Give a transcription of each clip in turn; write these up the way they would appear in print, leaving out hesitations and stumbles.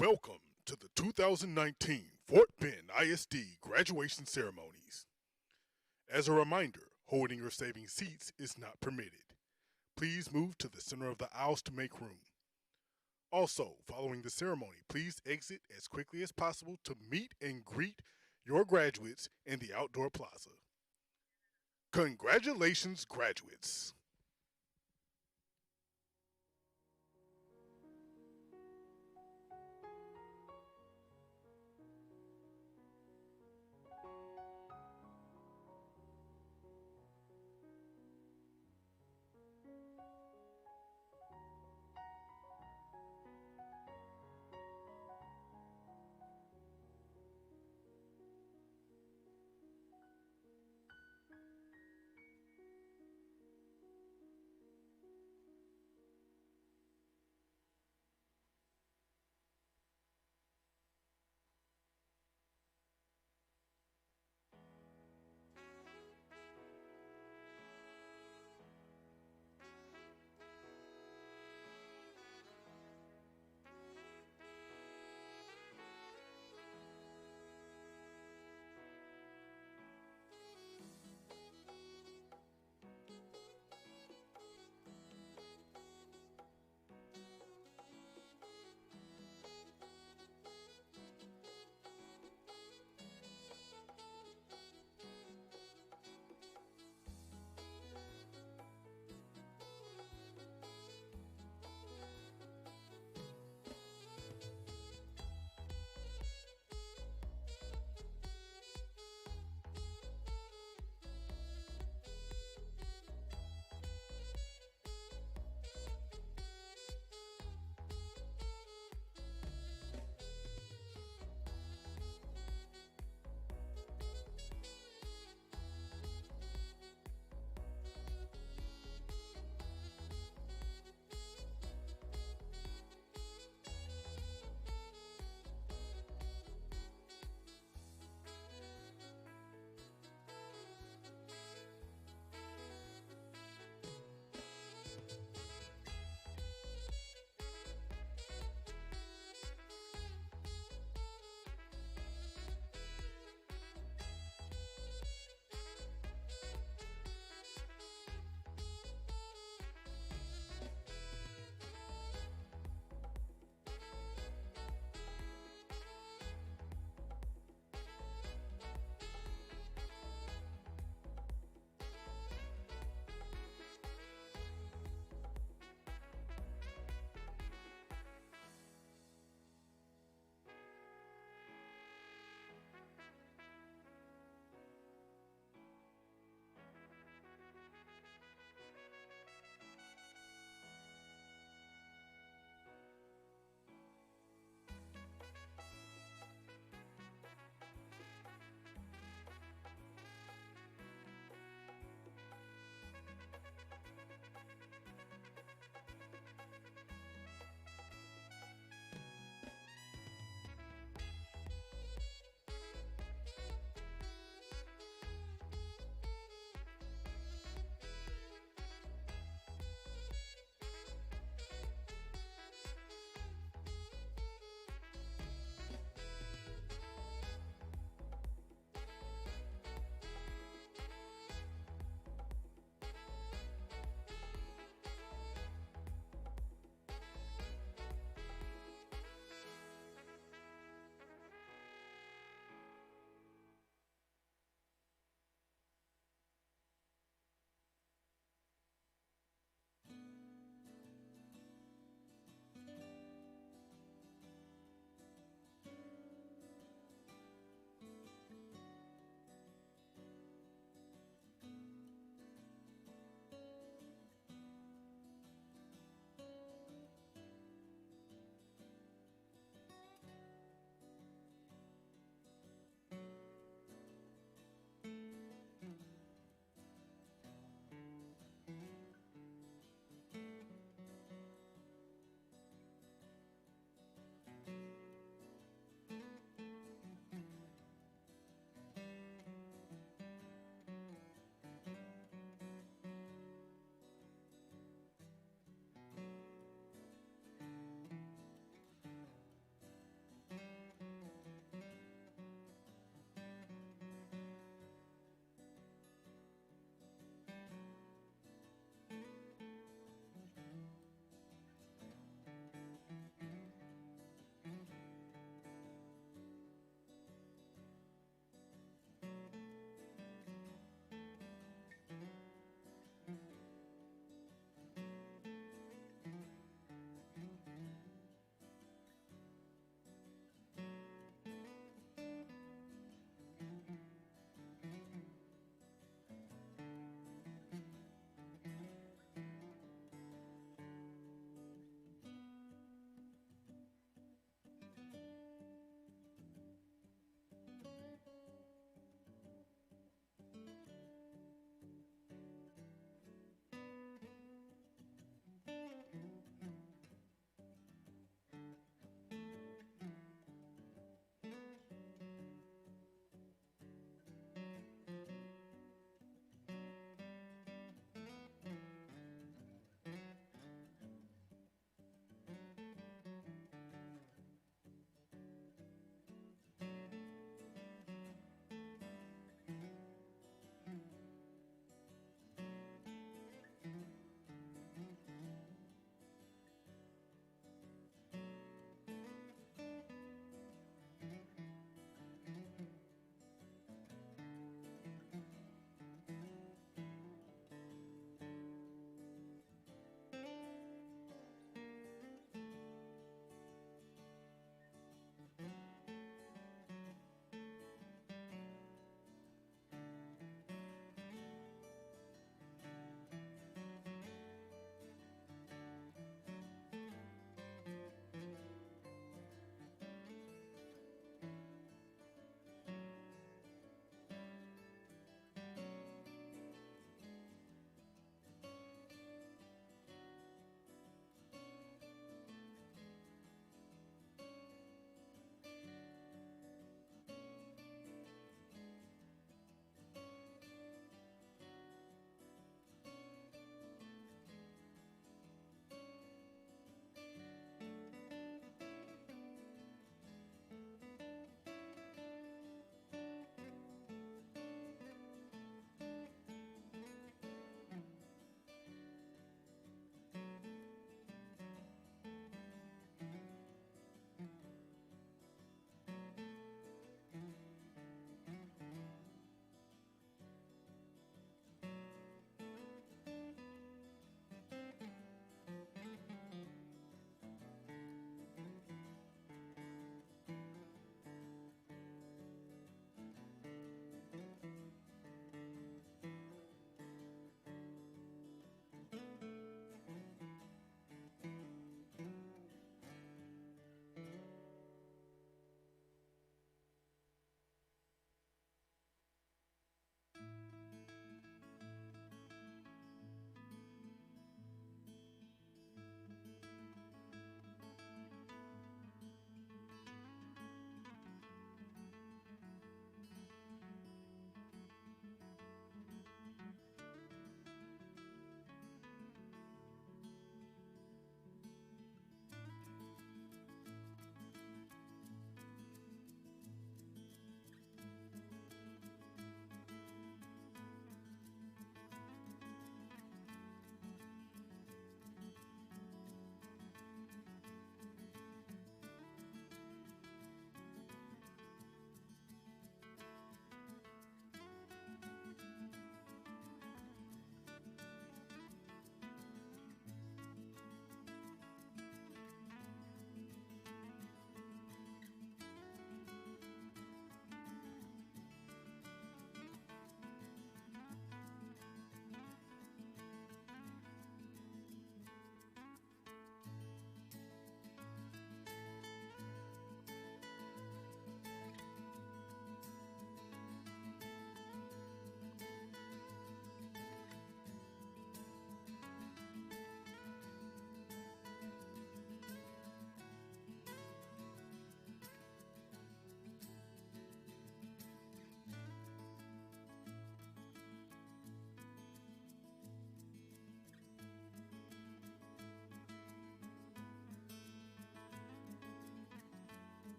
Welcome to the 2019 Fort Bend ISD graduation ceremonies. As a reminder, holding or saving seats is not permitted. Please move to the center of the aisles to make room. Also, following the ceremony, please exit as quickly as possible to meet and greet your graduates in the outdoor plaza. Congratulations, graduates!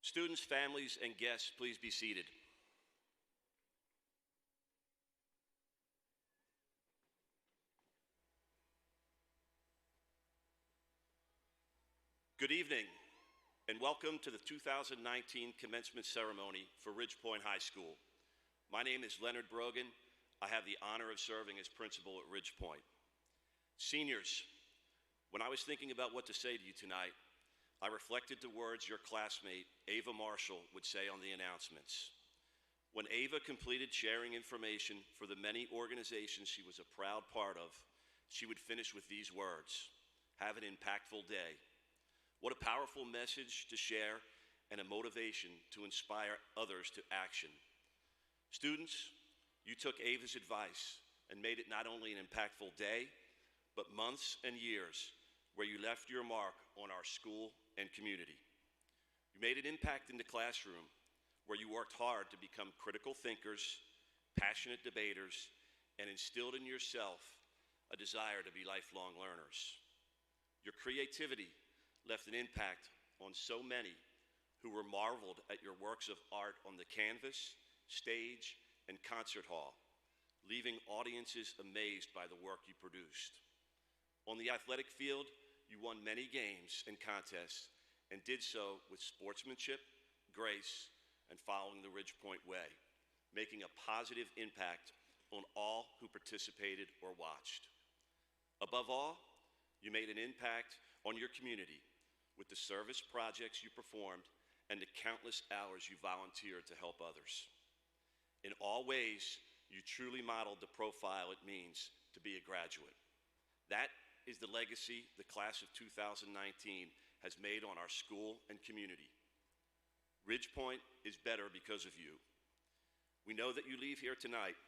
Students, families, and guests, please be seated. Good evening, and welcome to the 2019 commencement ceremony for Ridgepoint High School. My name is Leonard Brogan. I have the honor of serving as principal at Ridgepoint. Seniors, when I was thinking about what to say to you tonight, I reflected the words your classmate, Ava Marshall, would say on the announcements. When Ava completed sharing information for the many organizations she was a proud part of, she would finish with these words: "Have an impactful day." What a powerful message to share and a motivation to inspire others to action. Students, you took Ava's advice and made it not only an impactful day, but months and years where you left your mark on our school and community. You made an impact in the classroom where you worked hard to become critical thinkers, passionate debaters, and instilled in yourself a desire to be lifelong learners. Your creativity left an impact on so many who were marveled at your works of art on the canvas, stage, and concert hall, leaving audiences amazed by the work you produced. On the athletic field, you won many games and contests and did so with sportsmanship, grace, and following the Ridgepoint way, making a positive impact on all who participated or watched. Above all, you made an impact on your community with the service projects you performed and the countless hours you volunteered to help others. In all ways, you truly modeled the profile it means to be a graduate. That is the legacy the class of 2019 has made on our school and community. Ridgepoint is better because of you. We know that you leave here tonight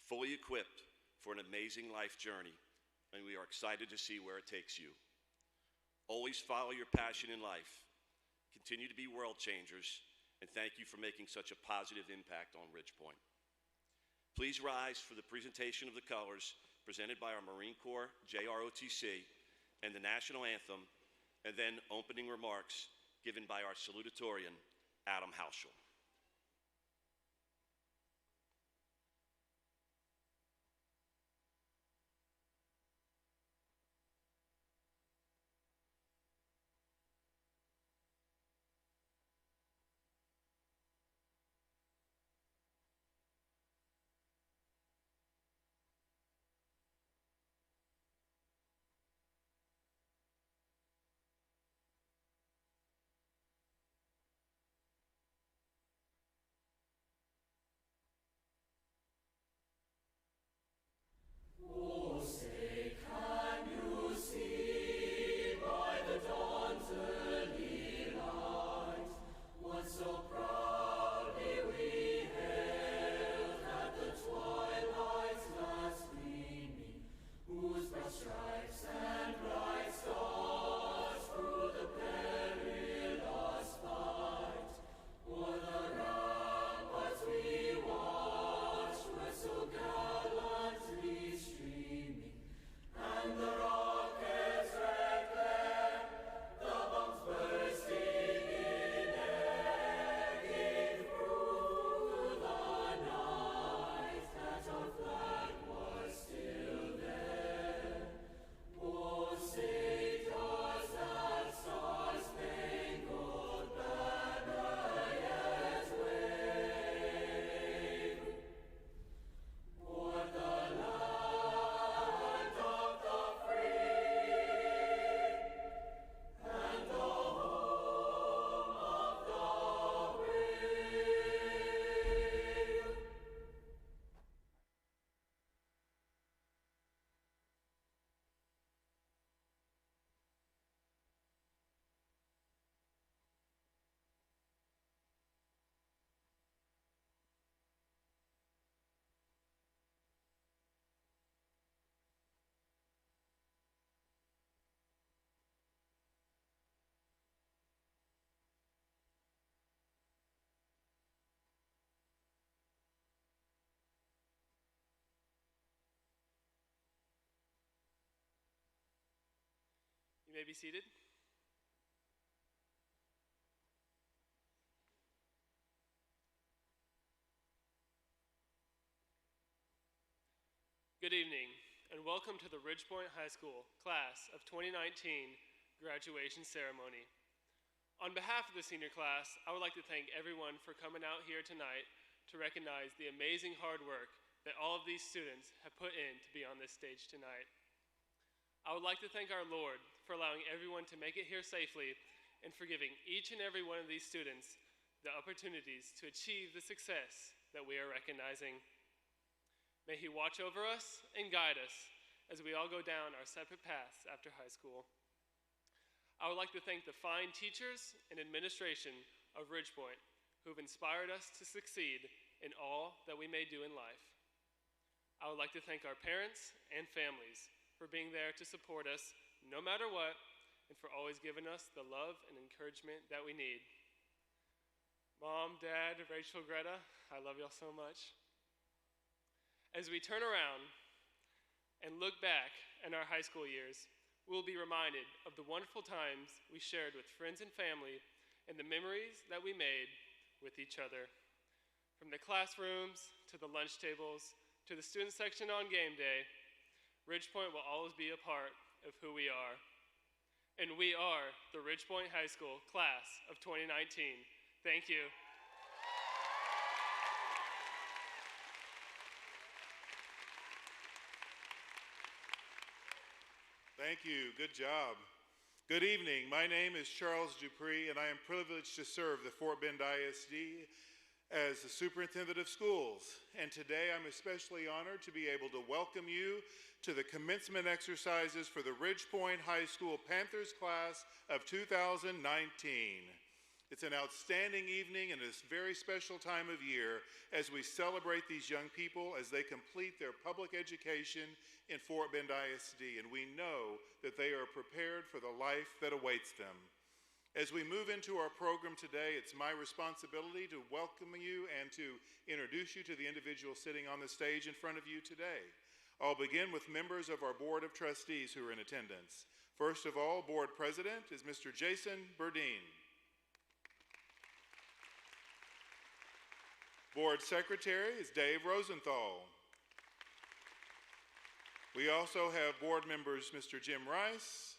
fully equipped for an amazing life journey, and we are excited to see where it takes you. Always follow your passion in life. Continue to be world changers, and thank you for making such a positive impact on Ridgepoint. Please rise for the presentation of the colors presented by our Marine Corps JROTC and the national anthem, and then opening remarks given by our salutatorian, Adam Hauschel. You may be seated. Good evening, and welcome to the Ridgepoint High School Class of 2019 graduation ceremony. On behalf of the senior class, I would like to thank everyone for coming out here tonight to recognize the amazing hard work that all of these students have put in to be on this stage tonight. I would like to thank our Lord for allowing everyone to make it here safely and for giving each and every one of these students the opportunities to achieve the success that we are recognizing. May He watch over us and guide us as we all go down our separate paths after high school. I would like to thank the fine teachers and administration of Ridgepoint who have inspired us to succeed in all that we may do in life. I would like to thank our parents and families for being there to support us no matter what and for always giving us the love and encouragement that we need. Mom, Dad, Rachel, Greta, I love y'all so much. As we turn around and look back in our high school years, we will be reminded of the wonderful times we shared with friends and family and the memories that we made with each other. From the classrooms to the lunch tables to the student section on game day, Ridgepoint will always be a part of who we are. And we are the Ridgepoint High School Class of 2019. Thank you. Thank you. Good job. Good evening. My name is Charles Dupree, and I am privileged to serve the Fort Bend ISD as the Superintendent of Schools. And today I'm especially honored to be able to welcome you to the commencement exercises for the Ridgepoint High School Panthers class of 2019. It's an outstanding evening and a very special time of year as we celebrate these young people as they complete their public education in Fort Bend ISD, and we know that they are prepared for the life that awaits them. As we move into our program today, it's my responsibility to welcome you and to introduce you to the individuals sitting on the stage in front of you today. I'll begin with members of our Board of Trustees who are in attendance. First of all, Board President is Mr. Jason Burdine. Board Secretary is Dave Rosenthal. We also have board members Mr. Jim Rice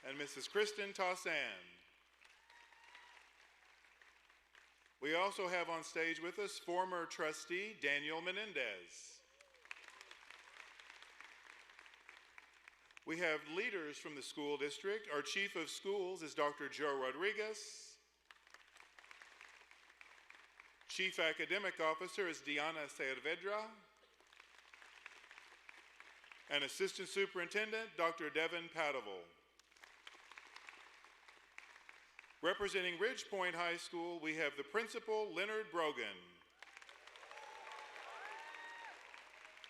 and Mrs. Kristen Tossan. We also have on stage with us former trustee Daniel Menendez. We have leaders from the school district. Our chief of schools is Dr. Joe Rodriguez. Chief Academic Officer is Diana Saavedra. And Assistant Superintendent, Dr. Devin Padeval. Representing Ridgepoint High School, we have the Principal, Leonard Brogan.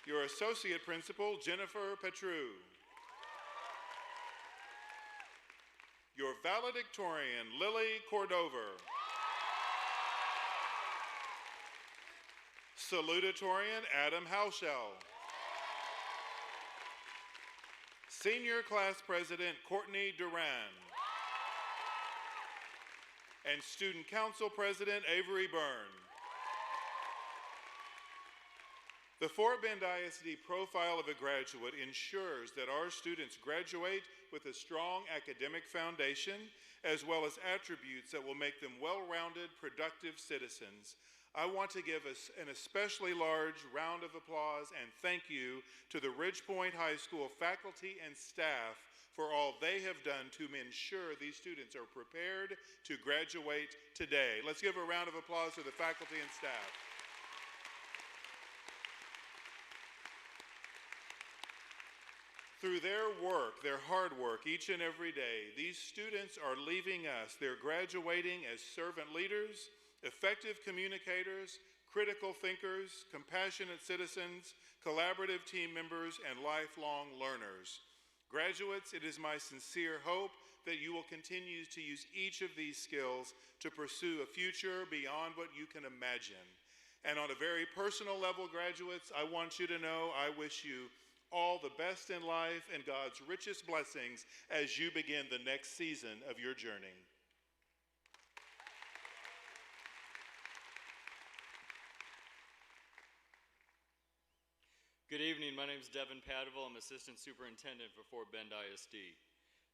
Your Associate Principal, Jennifer Petru. Your Valedictorian, Lily Cordover. Salutatorian, Adam Halshell. Senior Class President, Courtney Duran. And Student Council President, Avery Byrne. The Fort Bend ISD profile of a graduate ensures that our students graduate with a strong academic foundation, as well as attributes that will make them well-rounded, productive citizens. I want to give us an especially large round of applause and thank you to the Ridgepoint High School faculty and staff for all they have done to ensure these students are prepared to graduate today. Let's give a round of applause to the faculty and staff. Through their work, their hard work, each and every day, these students are leaving us. They're graduating as servant leaders, effective communicators, critical thinkers, compassionate citizens, collaborative team members, and lifelong learners. Graduates, it is my sincere hope that you will continue to use each of these skills to pursue a future beyond what you can imagine. And on a very personal level, graduates, I want you to know I wish you all the best in life and God's richest blessings as you begin the next season of your journey. Good evening, my name is Devin Padaville. I'm Assistant Superintendent for Fort Bend ISD.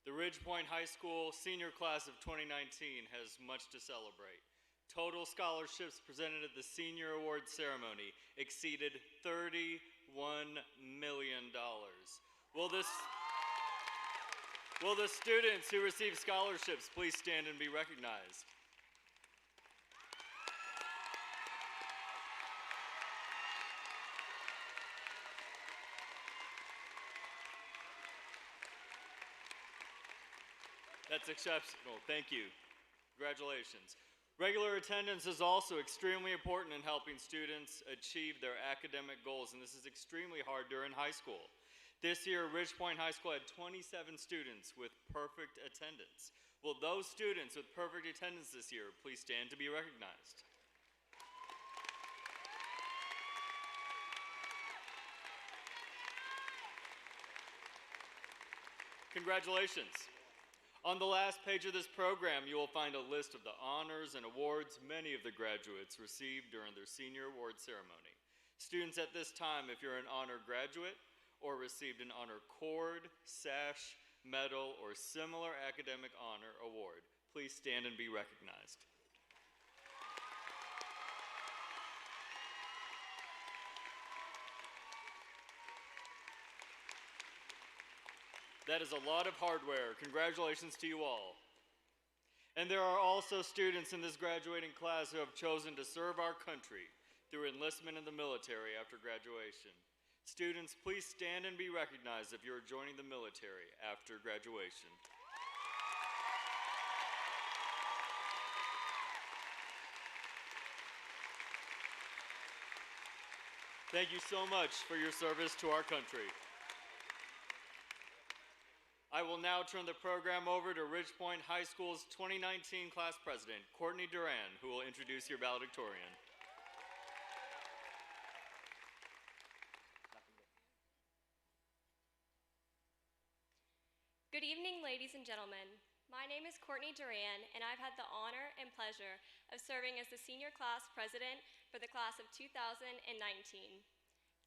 The Ridgepoint High School senior class of 2019 has much to celebrate. Total scholarships presented at the senior award ceremony exceeded $31 million. Will the students who receive scholarships please stand and be recognized? That's exceptional. Thank you. Congratulations. Regular attendance is also extremely important in helping students achieve their academic goals, and this is extremely hard during high school. This year, Ridgepoint High School had 27 students with perfect attendance. Will those students with perfect attendance this year please stand to be recognized? Congratulations. On the last page of this program, you will find a list of the honors and awards many of the graduates received during their senior award ceremony. Students at this time, if you're an honor graduate or received an honor cord, sash, medal, or similar academic honor award, please stand and be recognized. That is a lot of hardware. Congratulations to you all. And there are also students in this graduating class who have chosen to serve our country through enlistment in the military after graduation. Students, please stand and be recognized if you are joining the military after graduation. Thank you so much for your service to our country. I will now turn the program over to Ridgepoint High School's 2019 class president, Courtney Duran, who will introduce your valedictorian. Good evening, ladies and gentlemen. My name is Courtney Duran, and I've had the honor and pleasure of serving as the senior class president for the class of 2019.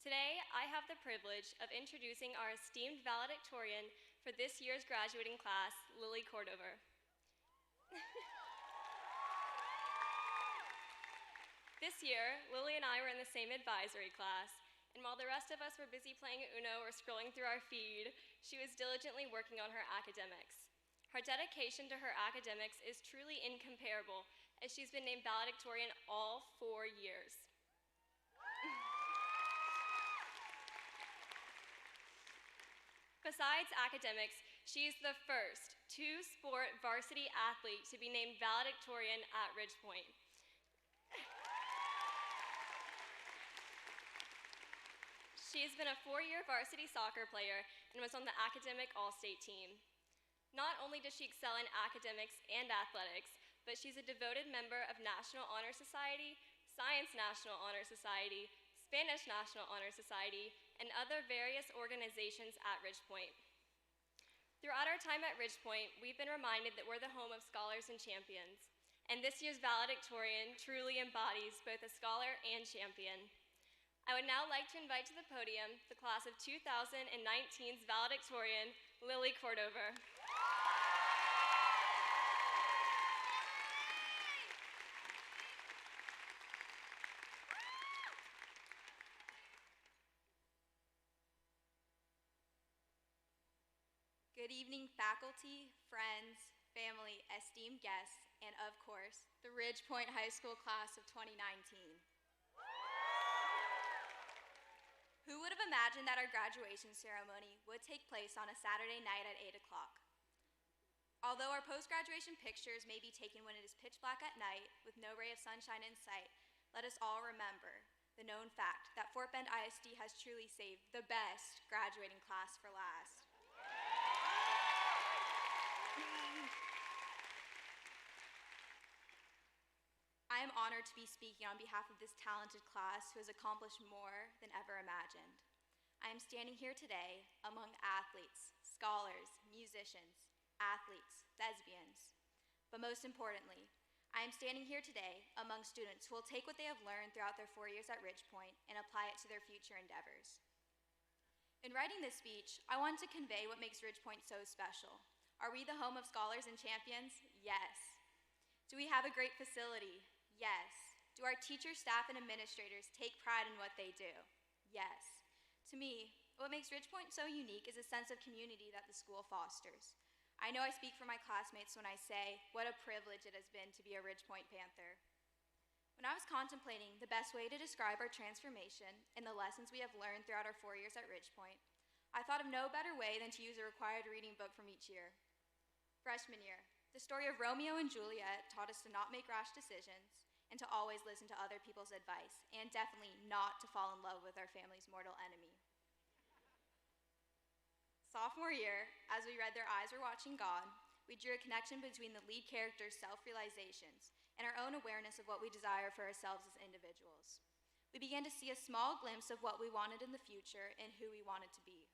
Today, I have the privilege of introducing our esteemed valedictorian for this year's graduating class, Lily Cordover. This year, Lily and I were in the same advisory class, and while the rest of us were busy playing Uno or scrolling through our feed, she was diligently working on her academics. Her dedication to her academics is truly incomparable, as she's been named valedictorian all 4 years. Besides academics, she's the first two-sport varsity athlete to be named valedictorian at Ridgepoint. She has been a 4-year varsity soccer player and was on the academic all-state team. Not only does she excel in academics and athletics, but she's a devoted member of National Honor Society, Science National Honor Society, Spanish National Honor Society, and other various organizations at Ridgepoint. Throughout our time at Ridgepoint, we've been reminded that we're the home of scholars and champions, and this year's valedictorian truly embodies both a scholar and champion. I would now like to invite to the podium the class of 2019's valedictorian, Lily Cordover. Good evening, faculty, friends, family, esteemed guests, and of course, the Ridgepoint High School class of 2019. Who would have imagined that our graduation ceremony would take place on a Saturday night at 8 o'clock? Although our post-graduation pictures may be taken when it is pitch black at night with no ray of sunshine in sight, let us all remember the known fact that Fort Bend ISD has truly saved the best graduating class for last. I am honored to be speaking on behalf of this talented class who has accomplished more than ever imagined. I am standing here today among athletes, scholars, musicians, athletes, lesbians. But most importantly, I am standing here today among students who will take what they have learned throughout their 4 years at Ridgepoint and apply it to their future endeavors. In writing this speech, I wanted to convey what makes Ridgepoint so special. Are we the home of scholars and champions? Yes. Do we have a great facility? Yes. Do our teachers, staff, and administrators take pride in what they do? Yes. To me, what makes Ridgepoint so unique is a sense of community that the school fosters. I know I speak for my classmates when I say what a privilege it has been to be a Ridgepoint Panther. When I was contemplating the best way to describe our transformation and the lessons we have learned throughout our 4 years at Ridgepoint, I thought of no better way than to use a required reading book from each year. Freshman year, the story of Romeo and Juliet taught us to not make rash decisions and to always listen to other people's advice, and definitely not to fall in love with our family's mortal enemy. Sophomore year, as we read Their Eyes Were Watching God, we drew a connection between the lead character's self-realizations and our own awareness of what we desire for ourselves as individuals. We began to see a small glimpse of what we wanted in the future and who we wanted to be.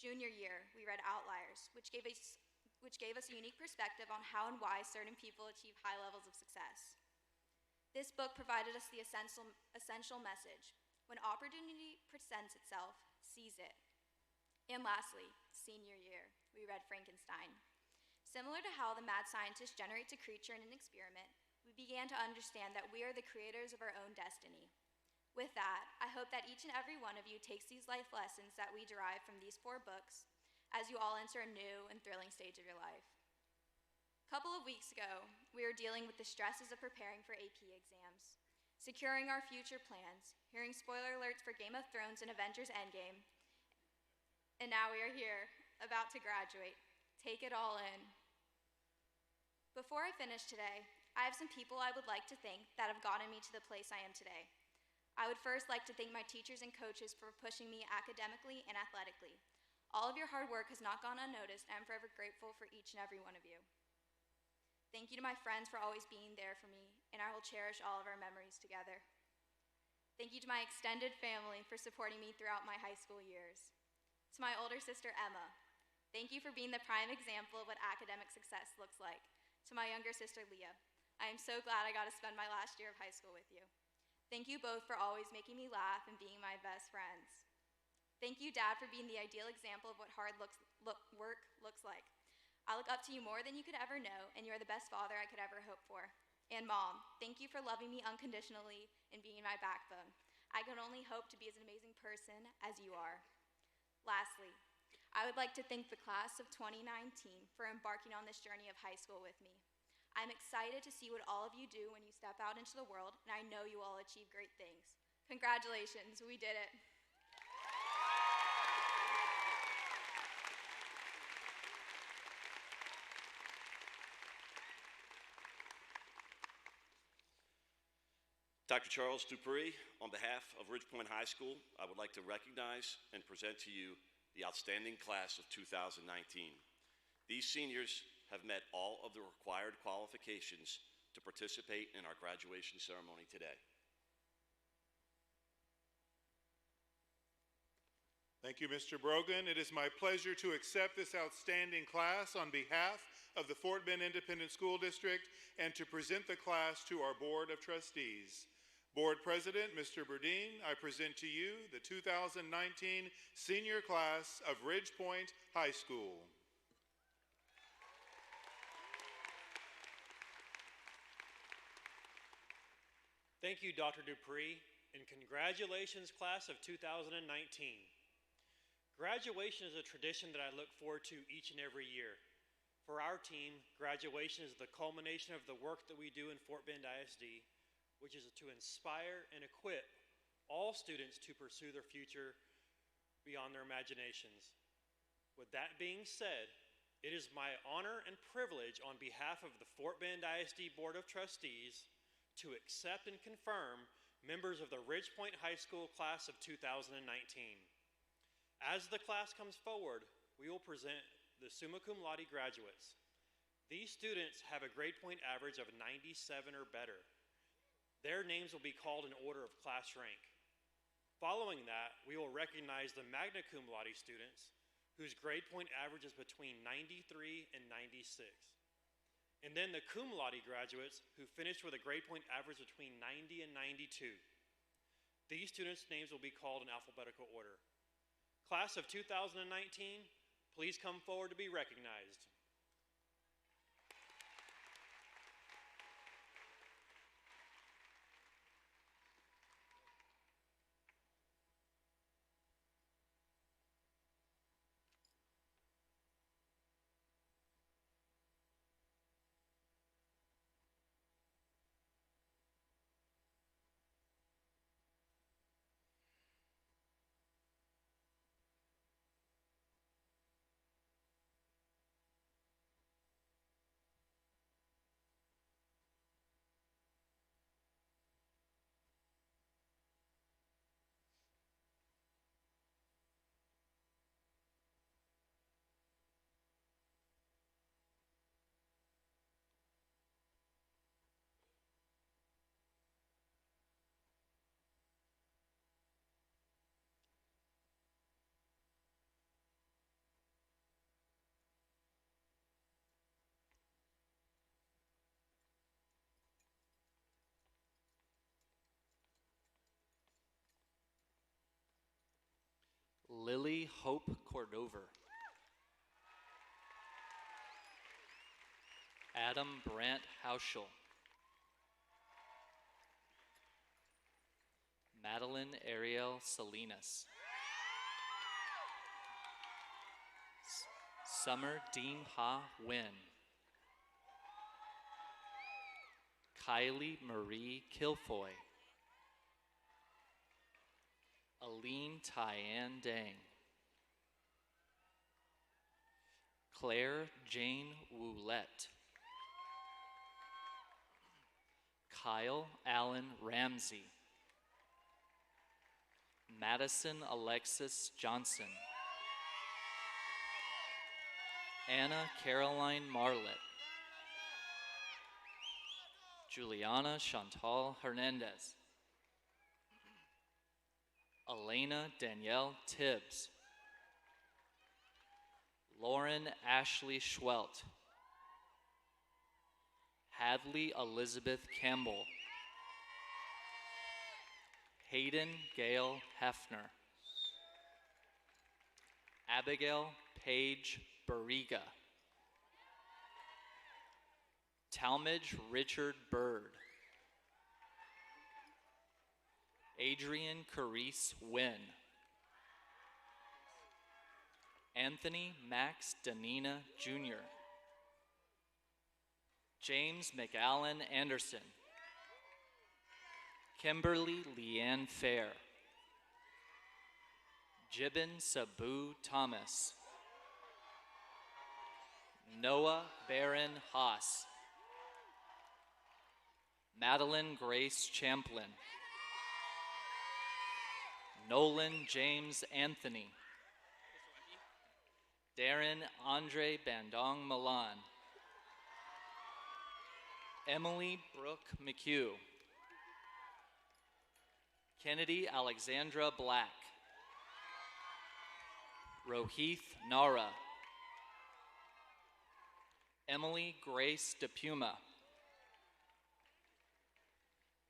Junior year, we read Outliers, which gave us a unique perspective on how and why certain people achieve high levels of success. This book provided us the essential message: when opportunity presents itself, seize it. And lastly, senior year, we read Frankenstein. Similar to how the mad scientist generates a creature in an experiment, we began to understand that we are the creators of our own destiny. With that, I hope that each and every one of you takes these life lessons that we derive from these 4 books as you all enter a new and thrilling stage of your life. A couple of weeks ago, we were dealing with the stresses of preparing for AP exams, securing our future plans, hearing spoiler alerts for Game of Thrones and Avengers Endgame, and now we are here, about to graduate. Take it all in. Before I finish today, I have some people I would like to thank that have gotten me to the place I am today. I would first like to thank my teachers and coaches for pushing me academically and athletically. All of your hard work has not gone unnoticed, and I'm forever grateful for each and every one of you. Thank you to my friends for always being there for me, and I will cherish all of our memories together. Thank you to my extended family for supporting me throughout my high school years. To my older sister, Emma, thank you for being the prime example of what academic success looks like. To my younger sister, Leah, I am so glad I got to spend my last year of high school with you. Thank you both for always making me laugh and being my best friends. Thank you, Dad, for being the ideal example of what hard work looks like. I look up to you more than you could ever know, and you are the best father I could ever hope for. And Mom, thank you for loving me unconditionally and being my backbone. I can only hope to be as an amazing person as you are. Lastly, I would like to thank the class of 2019 for embarking on this journey of high school with me. I'm excited to see what all of you do when you step out into the world, and I know you all achieve great things. Congratulations, we did it. Dr. Charles Dupree, on behalf of Ridgepoint High School, I would like to recognize and present to you the outstanding class of 2019. These seniors have met all of the required qualifications to participate in our graduation ceremony today. Thank you, Mr. Brogan. It is my pleasure to accept this outstanding class on behalf of the Fort Bend Independent School District and to present the class to our Board of Trustees. Board President, Mr. Burdine, I present to you the 2019 senior class of Ridgepoint High School. Thank you, Dr. Dupree, and congratulations, class of 2019. Graduation is a tradition that I look forward to each and every year. For our team, graduation is the culmination of the work that we do in Fort Bend ISD, which is to inspire and equip all students to pursue their future beyond their imaginations. With that being said, it is my honor and privilege on behalf of the Fort Bend ISD Board of Trustees to accept and confirm members of the Ridgepoint High School class of 2019. As the class comes forward, we will present the summa cum laude graduates. These students have a grade point average of 97 or better. Their names will be called in order of class rank. Following that, we will recognize the magna cum laude students whose grade point average is between 93 and 96. And then the cum laude graduates who finished with a grade point average between 90 and 92. These students' names will be called in alphabetical order. Class of 2019, please come forward to be recognized. Lily Hope Cordover. Adam Brandt Hauschel. Madeline Ariel Salinas. Summer Dean Ha Win. Kylie Marie Kilfoy. Aline Tyann Dang. Claire Jane Woolette. Kyle Allen Ramsey. Madison Alexis Johnson. Anna Caroline Marlett. Juliana Chantal Hernandez. Elena Danielle Tibbs. Lauren Ashley Schwelt. Hadley Elizabeth Campbell. Hayden Gail Hefner. Abigail Paige Barriga. Talmadge Richard Bird. Adrian Carice Wynn. Anthony Max Danina Jr. James McAllen Anderson. Kimberly Leanne Fair. Jibin Sabu Thomas. Noah Barron Haas. Madeline Grace Champlin. Nolan James Anthony. Darren Andre Bandong Milan. Emily Brooke McHugh. Kennedy Alexandra Black. Rohith Nara. Emily Grace DePuma.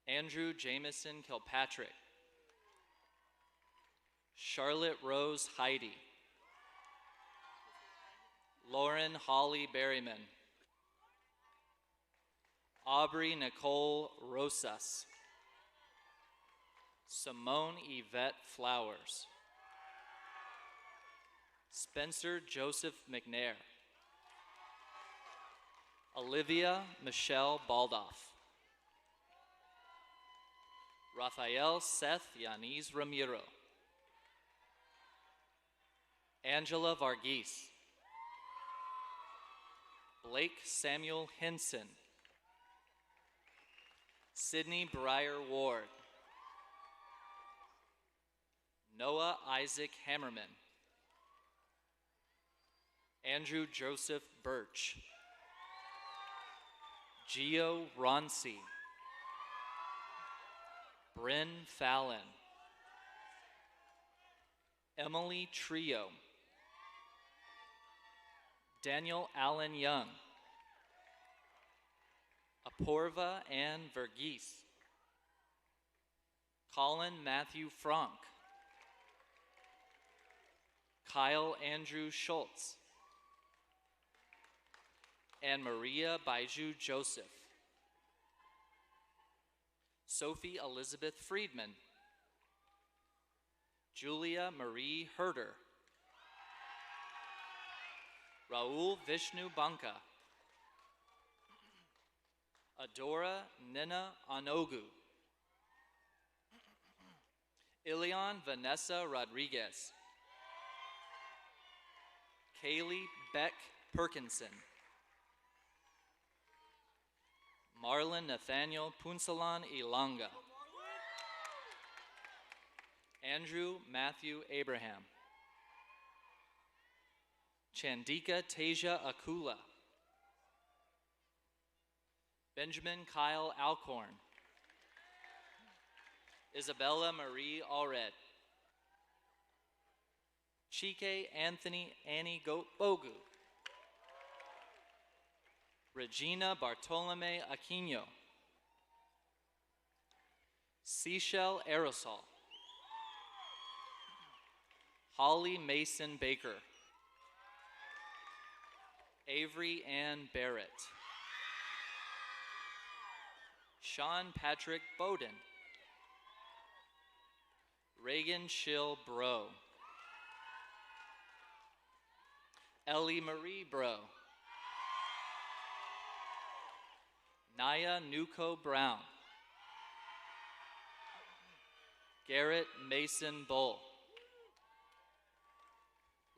Andrew Jameson Kilpatrick. Charlotte Rose Heidi. Lauren Holly Berryman. Aubrey Nicole Rosas. Simone Yvette Flowers. Spencer Joseph McNair. Olivia Michelle Baldoff. Rafael Seth Yanis Ramiro. Angela Varghese. Blake Samuel Henson. Sydney Breyer Ward. Noah Isaac Hammerman. Andrew Joseph Birch. Gio Ronci. Bryn Fallon. Emily Trio. Daniel Allen Young. Apoorva Ann Verghese. Colin Matthew Frank. Kyle Andrew Schultz, and Maria Baiju Joseph, Sophie Elizabeth Friedman, Julia Marie Herder, Raul Vishnu Banka, Adora Nina Anogu, Ilion Vanessa Rodriguez, Kaylee Beck Perkinson, Marlon Nathaniel Punsalan Ilanga, Andrew Matthew Abraham, Chandika Tasia Akula, Benjamin Kyle Alcorn, Isabella Marie Allred, Chike Anthony Annie Bogu, Regina Bartolome Aquino, Seashell Aerosol, Holly Mason Baker, Avery Ann Barrett, Sean Patrick Bowden, Reagan Schill Bro, Ellie Marie Bro, Naya Nuko Brown, Garrett Mason Bull,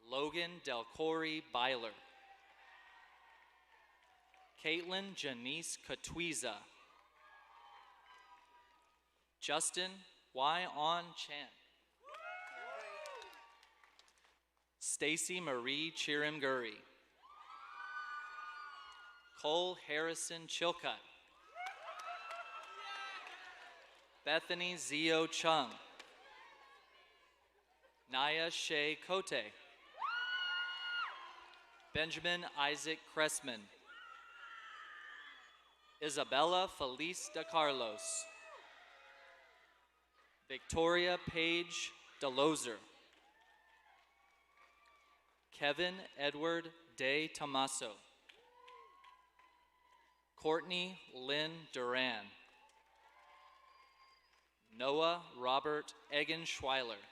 Logan Delcory Byler, Caitlin Janice Katwiza, Justin Y-On Chan, Stacy Marie Chirimguri, Cole Harrison Chilcutt, Bethany Zio Chung, Naya Shea Cote, Benjamin Isaac Cressman, Isabella Felice de Carlos, Victoria Page DeLozer, Kevin Edward De Tomaso, Courtney Lynn Duran, Noah Robert Eggenschweiler,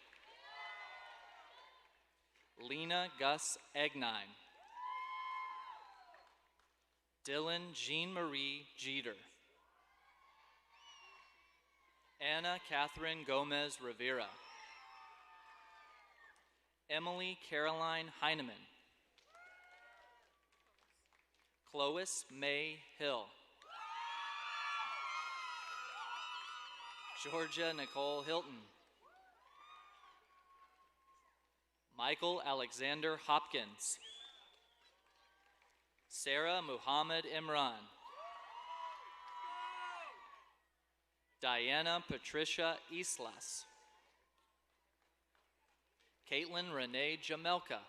Lena Gus Egnine, Dylan Jean-Marie Jeter, Anna Catherine Gomez Rivera, Emily Caroline Heineman, Clois May Hill, Georgia Nicole Hilton, Michael Alexander Hopkins, Sarah Muhammad Imran, Diana Patricia Islas, Caitlin Renee Jamelka,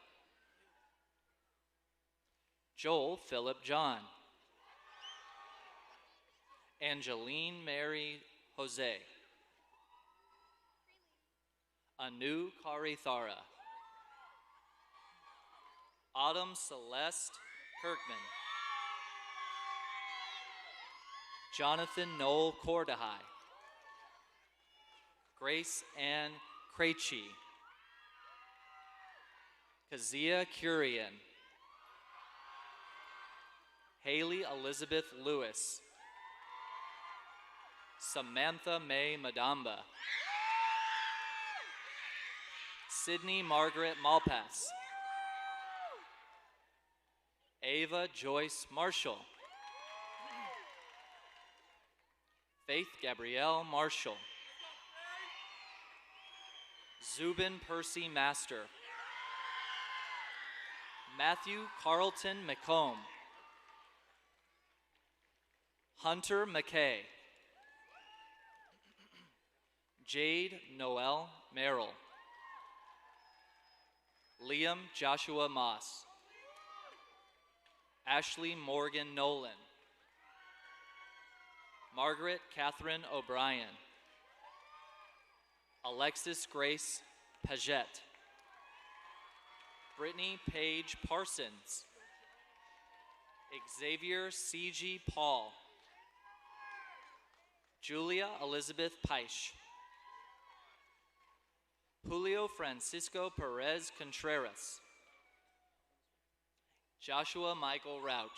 Joel Philip John, Angeline Mary Jose, Anu Karithara, Autumn Celeste Kirkman, Jonathan Noel Cordahai, Grace Ann Krejci, Kazia Curian, Haley Elizabeth Lewis, Samantha May Madamba, Sydney Margaret Malpass, Ava Joyce Marshall, Faith Gabrielle Marshall, Zubin Percy Master, Matthew Carlton McComb, Hunter McKay, Jade Noel Merrill, Liam Joshua Moss, Ashley Morgan Nolan, Margaret Catherine O'Brien, Alexis Grace Paget, Brittany Paige Parsons. Xavier C.G. Paul. Julia Elizabeth Peisch. Julio Francisco Perez Contreras. Joshua Michael Rauch.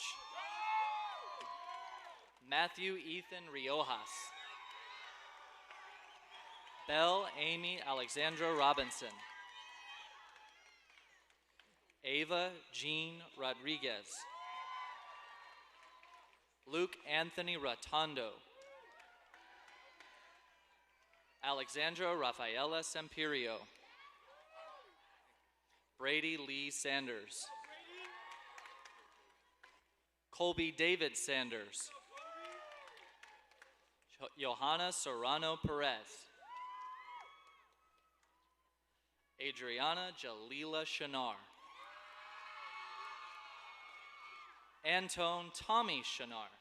Matthew Ethan Riojas. Belle Amy Alexandra Robinson. Ava Jean Rodriguez. Luke Anthony Rotondo. Alexandra Rafaela Sempirio. Brady Lee Sanders. Colby David Sanders. Johanna Serrano Perez. Adriana Jalila Shanar. Antone Tommy Shanar.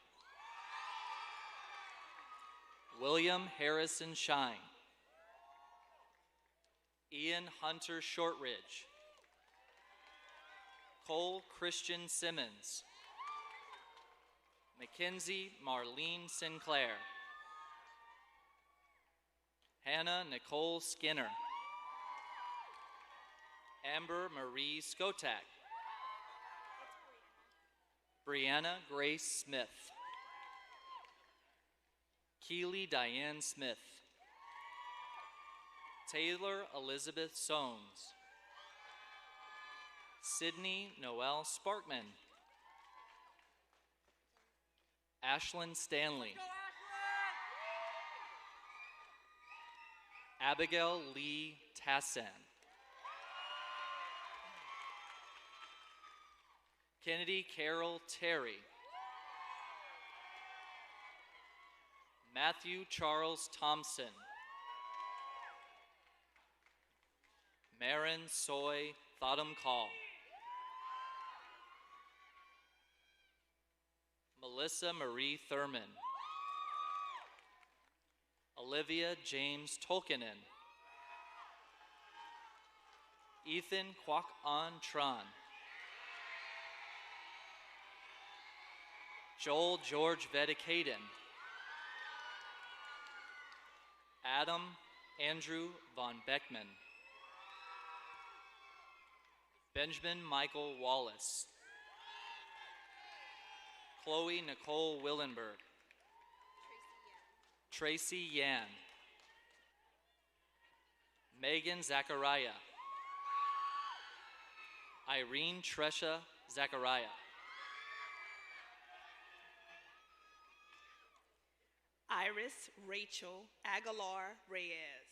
William Harrison Shine. Ian Hunter Shortridge. Cole Christian Simmons. Mackenzie Marlene Sinclair. Hannah Nicole Skinner. Amber Marie Skotak. Brianna Grace Smith. Keely Diane Smith. Taylor Elizabeth Soames. Sydney Noel Sparkman. Ashlyn Stanley. Abigail Lee Tassan. Kennedy Carol Terry. Matthew Charles Thompson. Marin Soy Thottam Call. Melissa Marie Thurman. Olivia James Tolkinen. Ethan Kwok An Tran. Joel George Vedikaden. Adam Andrew Von Beckman. Benjamin Michael Wallace. Chloe Nicole Willenberg. Tracy Yan. Megan Zachariah. Irene Tresha Zachariah. Iris Rachel Aguilar Reyes.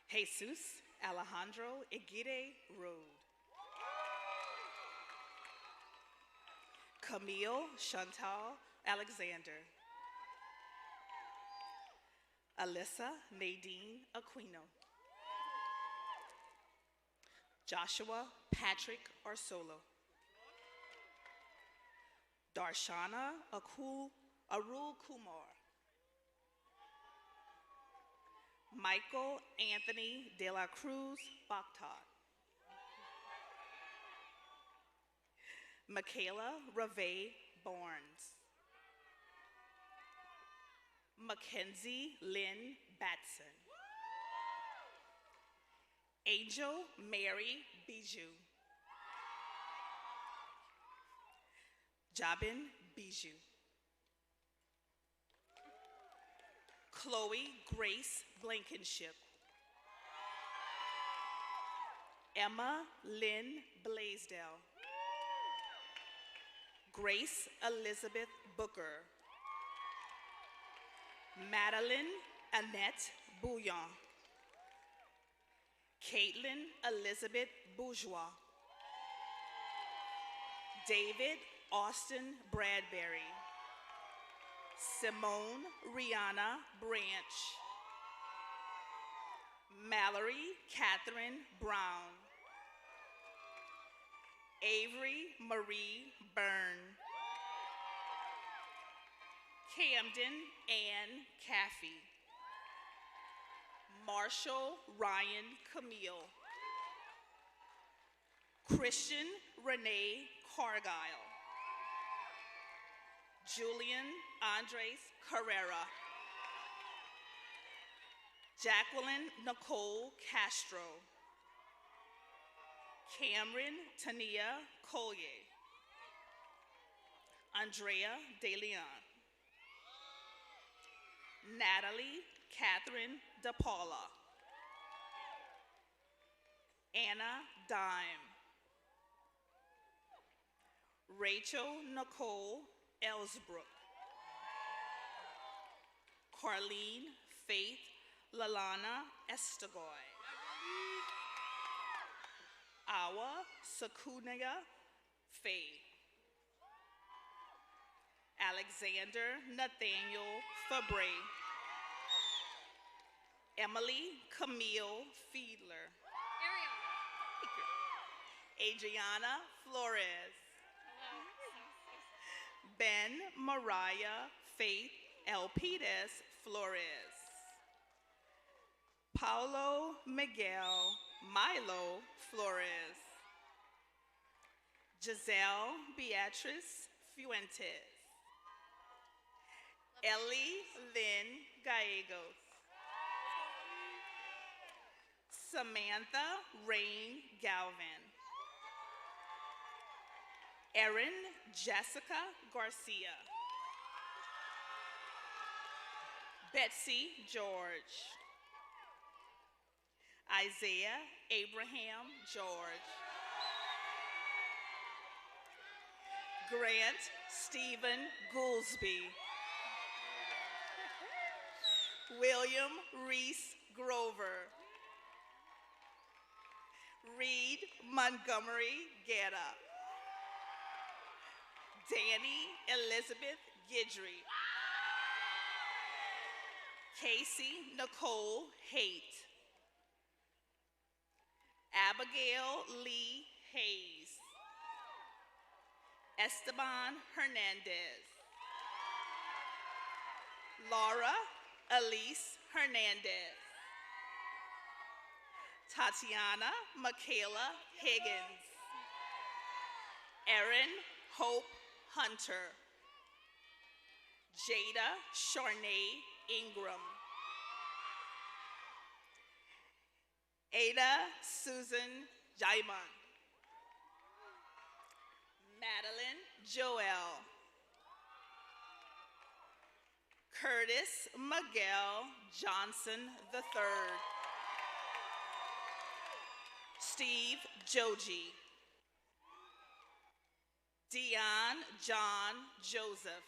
Jesus Alejandro Egide Road. Camille Chantal Alexander. Alyssa Nadine Aquino. Joshua Patrick Arsolo. Darshana Arul Kumar. Michael Anthony De La Cruz Bakhtar. Michaela Rave Barnes. Mackenzie Lynn Batson. Angel Mary Bijou. Jabin Bijou. Chloe Grace Blankenship. Emma Lynn Blaisdell. Grace Elizabeth Booker. Madeline Annette Bouillon. Caitlin Elizabeth Bourgeois. David Austin Bradbury. Simone Rihanna Branch. Mallory Catherine Brown. Avery Marie Byrne. Camden Ann Caffey. Marshall Ryan Camille. Christian Renee Cargile. Julian Andres Carrera. Jacqueline Nicole Castro. Cameron Tania Collier. Andrea De Leon. Natalie Catherine DePaula. Anna Dime. Rachel Nicole Ellsbrook. Carlene Faith Lalana Estegoy. Awa Sakunia Faye. Alexander Nathaniel Fabre. Emily Camille Fiedler. Adriana Flores. Ben Mariah Faith Elpides Flores. Paulo Miguel Milo Flores. Giselle Beatrice Fuentes. Ellie Lynn Gallegos. Samantha Rain Galvin. Erin Jessica Garcia. Betsy George. Isaiah Abraham George. Grant Stephen Goolsby. William Reese Grover. Reed Montgomery Guerra. Danny Elizabeth Gidry. Casey Nicole Haight. Abigail Lee Hayes. Esteban Hernandez. Laura Elise Hernandez. Tatiana Michaela Higgins. Erin Hope Hunter. Jada Charnay Ingram. Ada Susan Jaiman. Madeline Joel. Curtis Miguel Johnson III. Steve Joji. Dion John Joseph.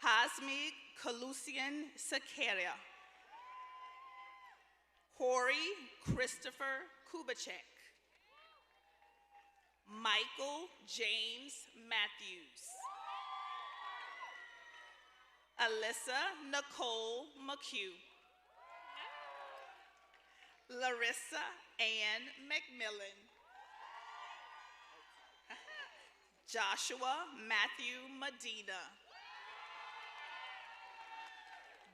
Hasmi Kalusian Sakaria. Corey Christopher Kubacek. Michael James Matthews. Alyssa Nicole McHugh. Larissa Ann McMillan. Joshua Matthew Medina.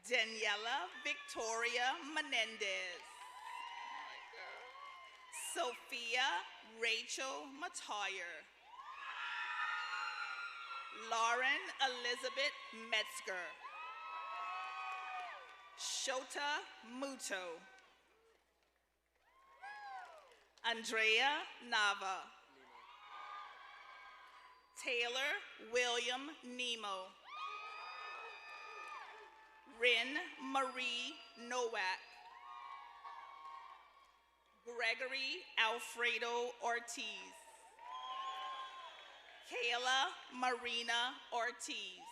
Daniela Victoria Menendez. Sophia Rachel Matire. Lauren Elizabeth Metzger. Shota Muto. Andrea Nava. Taylor William Nemo. Rin Marie Nowak. Gregory Alfredo Ortiz. Kayla Marina Ortiz.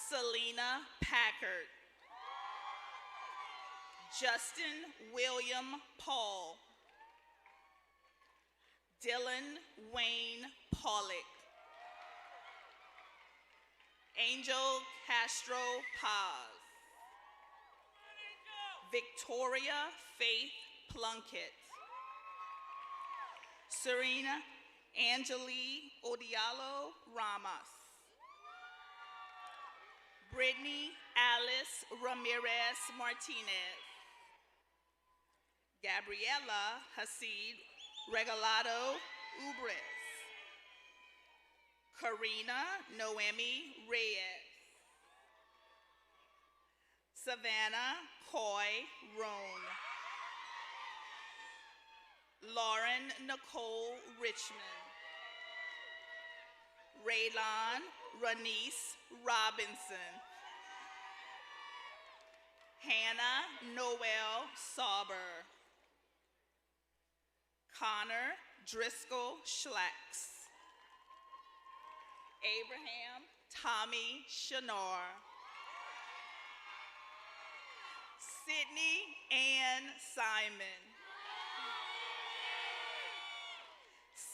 Selena Packard. Justin William Paul. Dylan Wayne Pollock. Angel Castro Paz. Victoria Faith Plunkett. Serena Angeli Odialo Ramos. Brittany Alice Ramirez Martinez. Gabriela Hasid Regalado Ubres. Karina Noemi Reyes. Savannah Coy Roan. Lauren Nicole Richmond. Raylon Ranice Robinson. Hannah Noel Sauber. Connor Driscoll Schlacks. Abraham Tommy Shanor. Sydney Ann Simon.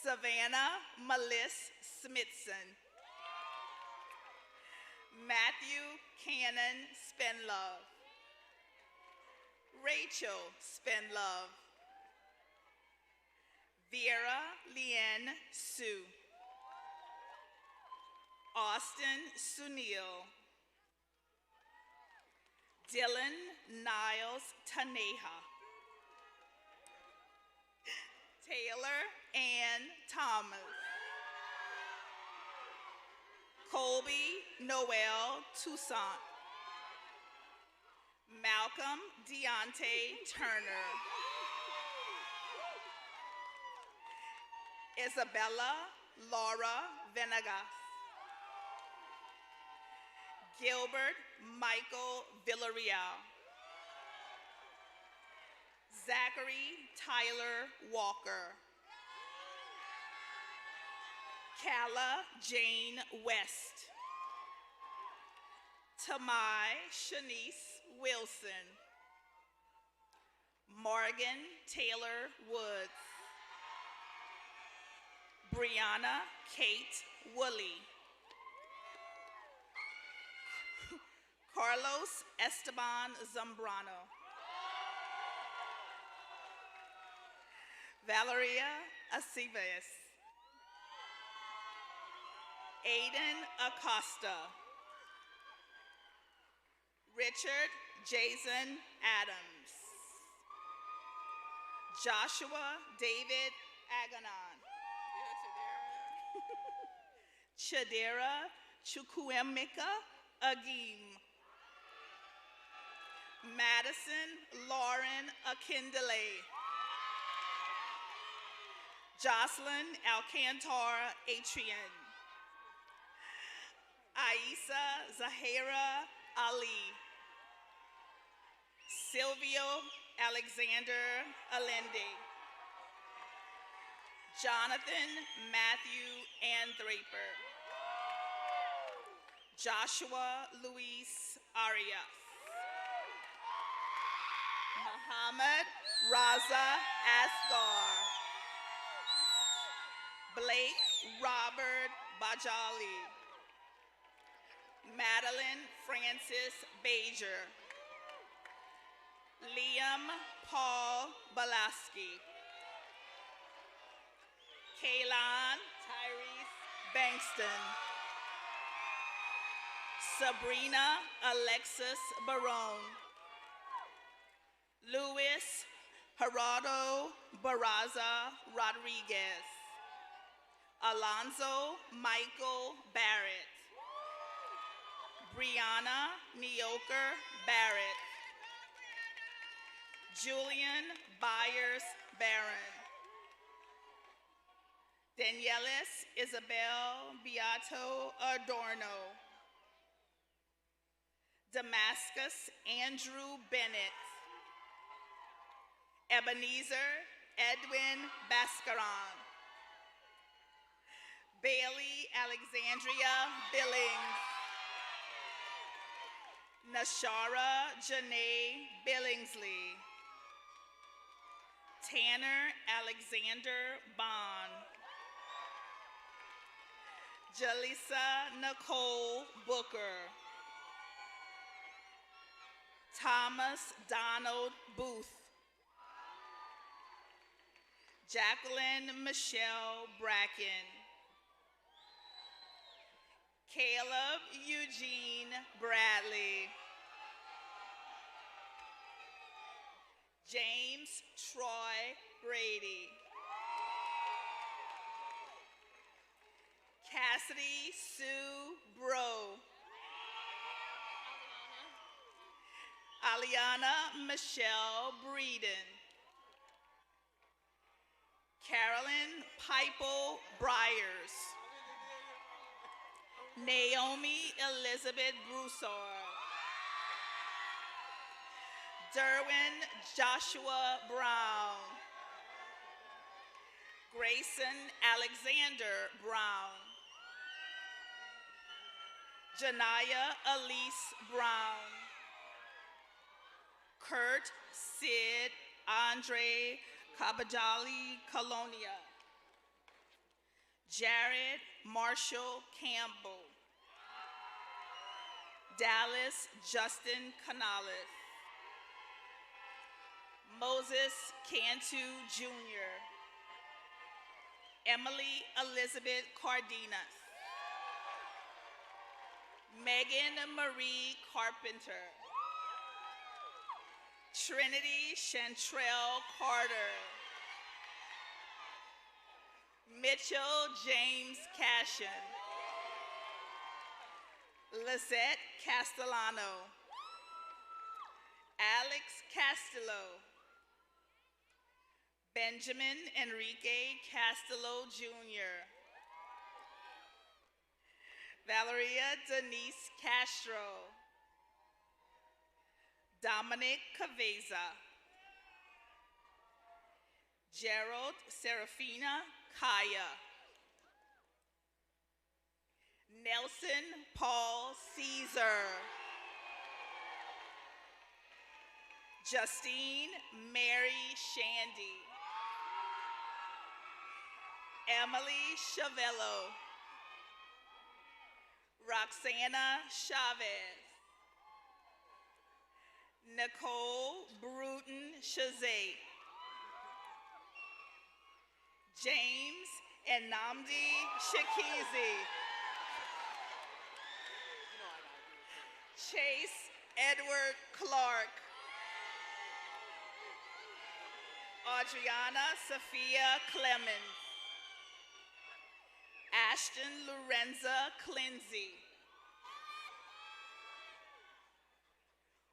Savannah Meliss Smithson. Matthew Cannon Spenlove. Rachel Spenlove. Vera Leanne Sue. Austin Sunil. Dylan Niles Taneja. Taylor Ann Thomas. Colby Noel Toussaint. Malcolm Deontay Turner. Isabella Laura Venegas. Gilbert Michael Villarreal. Zachary Tyler Walker. Calla Jane West. Tamai Shanice Wilson. Morgan Taylor Woods. Brianna Kate Woolley. Carlos Esteban Zambrano. Valeria Aceves. Aiden Acosta. Richard Jason Adams. Joshua David Aganon. Chadera Chukwuemeka Agim. Madison Lauren Akindele. Jocelyn Alcantar Atrian. Aisa Zahara Ali. Silvio Alexander Allende. Jonathan Matthew Anthraper. Joshua Luis Arias. Muhammad Raza Asgar. Blake Robert Bajali. Madeline Francis Bajer. Liam Paul Balaski. Kaylon Tyrese Bankston. Sabrina Alexis Barone. Luis Gerardo Barraza Rodriguez. Alonzo Michael Barrett. Brianna Neoker Barrett. Julian Byers Barron. Danielis Isabel Beato Adorno. Damascus Andrew Bennett. Ebenezer Edwin Bascaron. Bailey Alexandria Billings. Nashara Janae Billingsley. Tanner Alexander Bond. Jalisa Nicole Booker. Thomas Donald Booth. Jacqueline Michelle Bracken. Caleb Eugene Bradley. James Troy Brady. Cassidy Sue Bro. Aliana Michelle Breeden. Carolyn Pipel Briers. Naomi Elizabeth Broussard. Derwin Joshua Brown. Grayson Alexander Brown. Janaya Elise Brown. Kurt Sid Andre Kabajali Colonia. Jared Marshall Campbell. Dallas Justin Canales. Moses Cantu Jr. Emily Elizabeth Cardenas. Megan Marie Carpenter. Trinity Chantrell Carter. Mitchell James Cashin. Lisette Castellano. Alex Castillo. Benjamin Enrique Castillo Jr. Valeria Denise Castro. Dominic Caveza. Gerald Serafina Kaya. Nelson Paul Caesar. Justine Mary Shandy. Emily Chavello. Roxana Chavez. Nicole Bruton Shazay. James Enamdi Shakizi. Chase Edward Clark. Adriana Sophia Clemens. Ashton Lorenza Clinzy.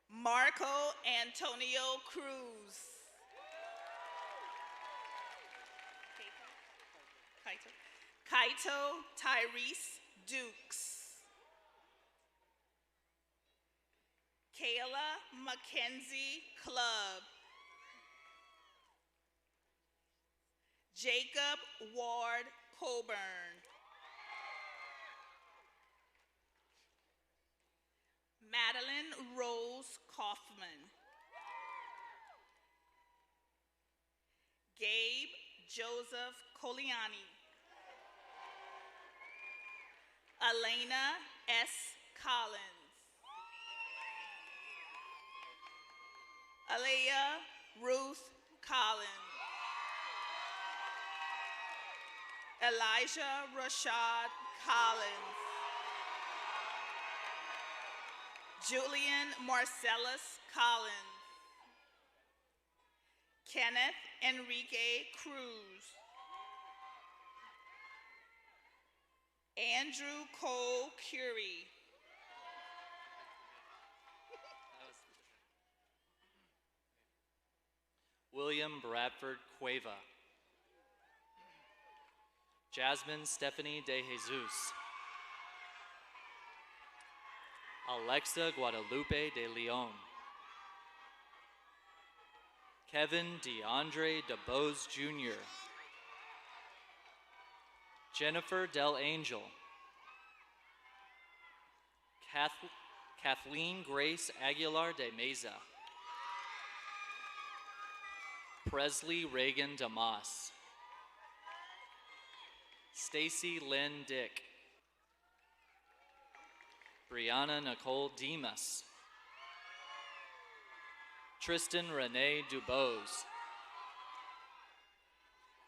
Marco Antonio Cruz. Kaito Tyrese Dukes. Kayla Mackenzie Clubb. Jacob Ward Coburn. Madeline Rose Kaufman. Gabe Joseph Coliani. Elena S. Collins. Alea Ruth Collins. Elijah Rashad Collins. Julian Marcellus Collins. Kenneth Enrique Cruz. Andrew Cole Curie. William Bradford Cueva. Jasmine Stephanie De Jesus. Alexa Guadalupe de Leon. Kevin DeAndre DeBose Jr. Jennifer Del Angel. Kathleen Grace Aguilar de Meza. Presley Reagan Damas. Stacy Lynn Dick. Brianna Nicole Demas. Tristan Renee Dubose.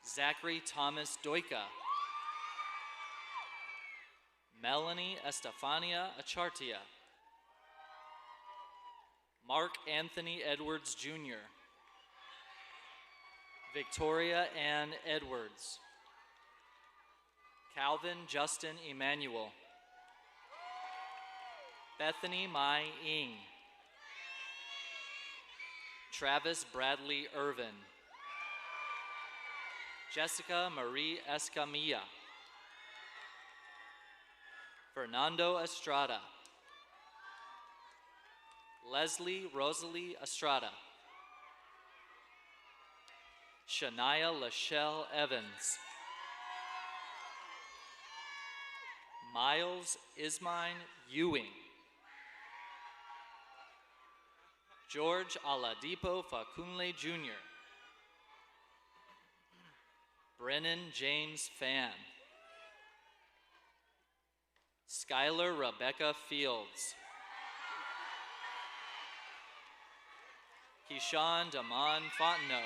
Zachary Thomas Doika. Melanie Estefania Achartia. Mark Anthony Edwards Jr. Victoria Ann Edwards. Calvin Justin Emmanuel. Bethany Mai Ing. Travis Bradley Irvin. Jessica Marie Escamilla. Fernando Estrada. Leslie Rosalie Estrada. Shania Lachelle Evans. Miles Ismine Ewing. George Aladipo Facunle Jr. Brennan James Fan. Skylar Rebecca Fields. Keyshawn Damon Fontenot.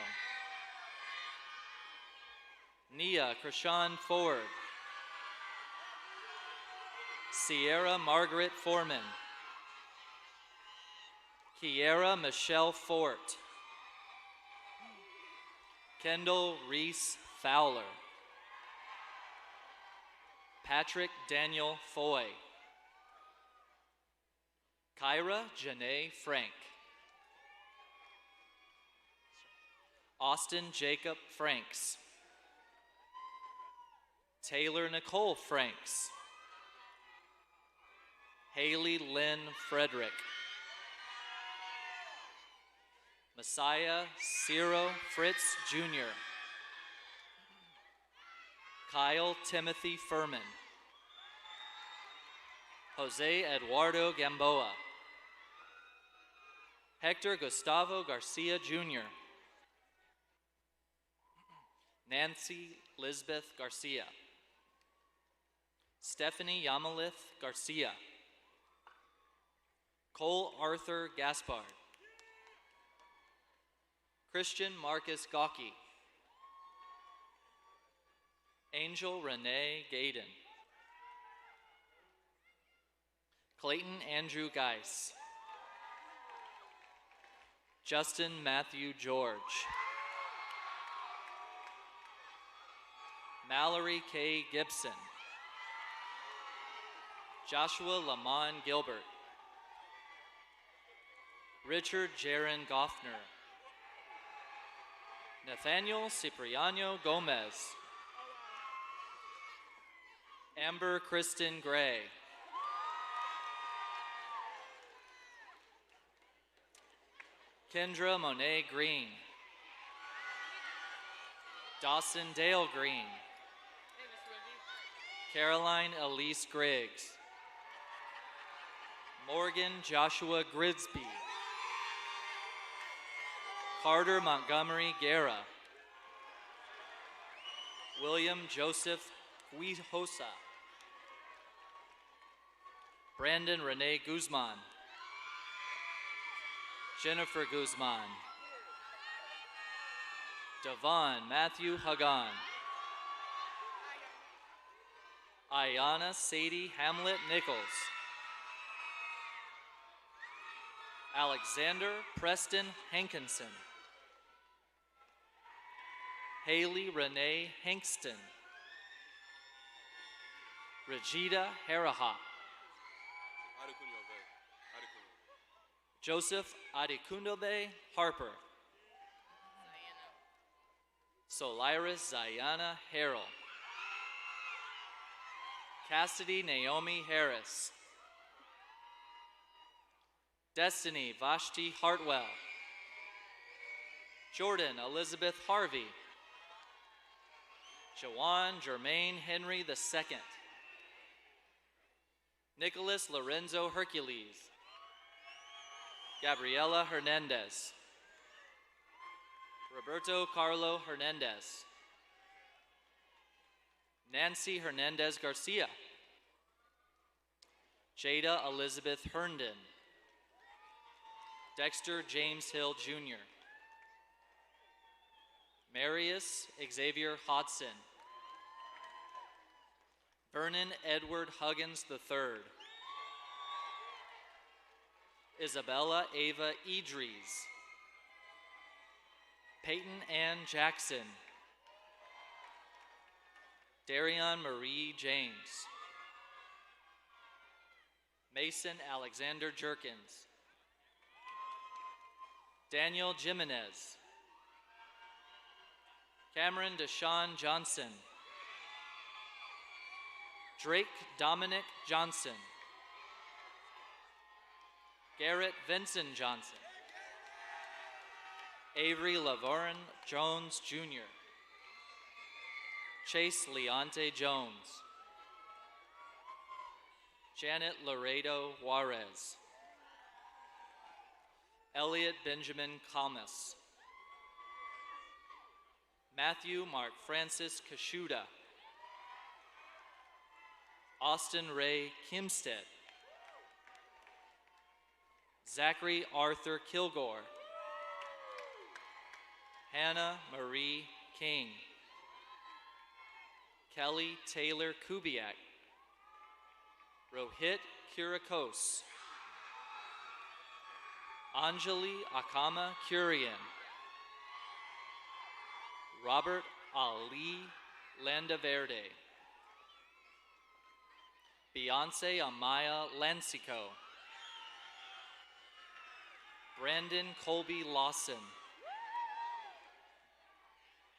Nia Krishan Ford. Sierra Margaret Foreman. Kiera Michelle Fort. Kendall Reese Fowler. Patrick Daniel Foy. Kyra Janae Frank. Austin Jacob Franks. Taylor Nicole Franks. Haley Lynn Frederick. Messiah Ciro Fritz Jr. Kyle Timothy Furman. Jose Eduardo Gamboa. Hector Gustavo Garcia Jr. Nancy Lisbeth Garcia. Stephanie Yamalith Garcia. Cole Arthur Gaspard. Christian Marcus Gawkey. Angel Renee Gaydon. Clayton Andrew Geis. Justin Matthew George. Mallory K. Gibson. Joshua Lamont Gilbert. Richard Jaron Goffner. Nathaniel Cipriano Gomez. Amber Kristen Gray. Kendra Monet Green. Dawson Dale Green. Caroline Elise Griggs. Morgan Joshua Grigsby. Carter Montgomery Guerra. William Joseph Guijosa. Brandon Renee Guzman. Jennifer Guzman. Devon Matthew Hagan. Ayana Sadie Hamlet Nichols. Alexander Preston Hankinson. Haley Renee Hankston. Regina Haraha. Joseph Adekundobe Harper. Solaris Zayana Harrell. Cassidy Naomi Harris. Destiny Vashti Hartwell. Jordan Elizabeth Harvey. Jawan Jermaine Henry II. Nicholas Lorenzo Hercules. Gabriela Hernandez. Roberto Carlo Hernandez. Nancy Hernandez Garcia. Jada Elizabeth Herndon. Dexter James Hill Jr. Marius Xavier Hodson. Vernon Edward Huggins III. Isabella Ava Idries. Peyton Ann Jackson. Darion Marie James. Mason Alexander Jerkins. Daniel Jimenez. Cameron Deshawn Johnson. Drake Dominic Johnson. Garrett Vincent Johnson. Avery Lavoren Jones Jr. Chase Leonte Jones. Janet Laredo Juarez. Elliot Benjamin Kalmus. Matthew Mark Francis Kashuda. Austin Ray Kimstead. Zachary Arthur Kilgore. Hannah Marie King. Kelly Taylor Kubiak. Rohit Kirakos. Anjali Akama Kurian. Robert Ali Landaverde. Beyonce Amaya Lancico. Brandon Colby Lawson.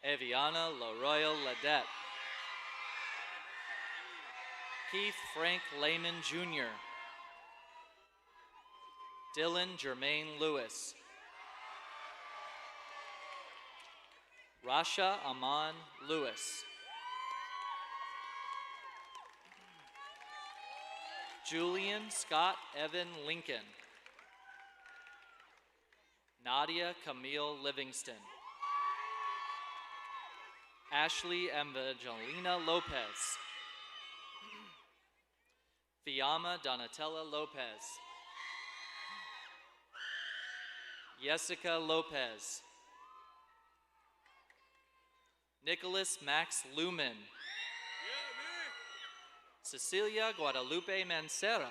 Eviana Laroyal Ladette. Keith Frank Lehman Jr. Dylan Jermaine Lewis. Rasha Aman Lewis. Julian Scott Evan Lincoln. Nadia Camille Livingston. Ashley Evangelina Lopez. Fiamma Donatella Lopez. Jessica Lopez. Nicholas Max Lumen. Cecilia Guadalupe Mancera.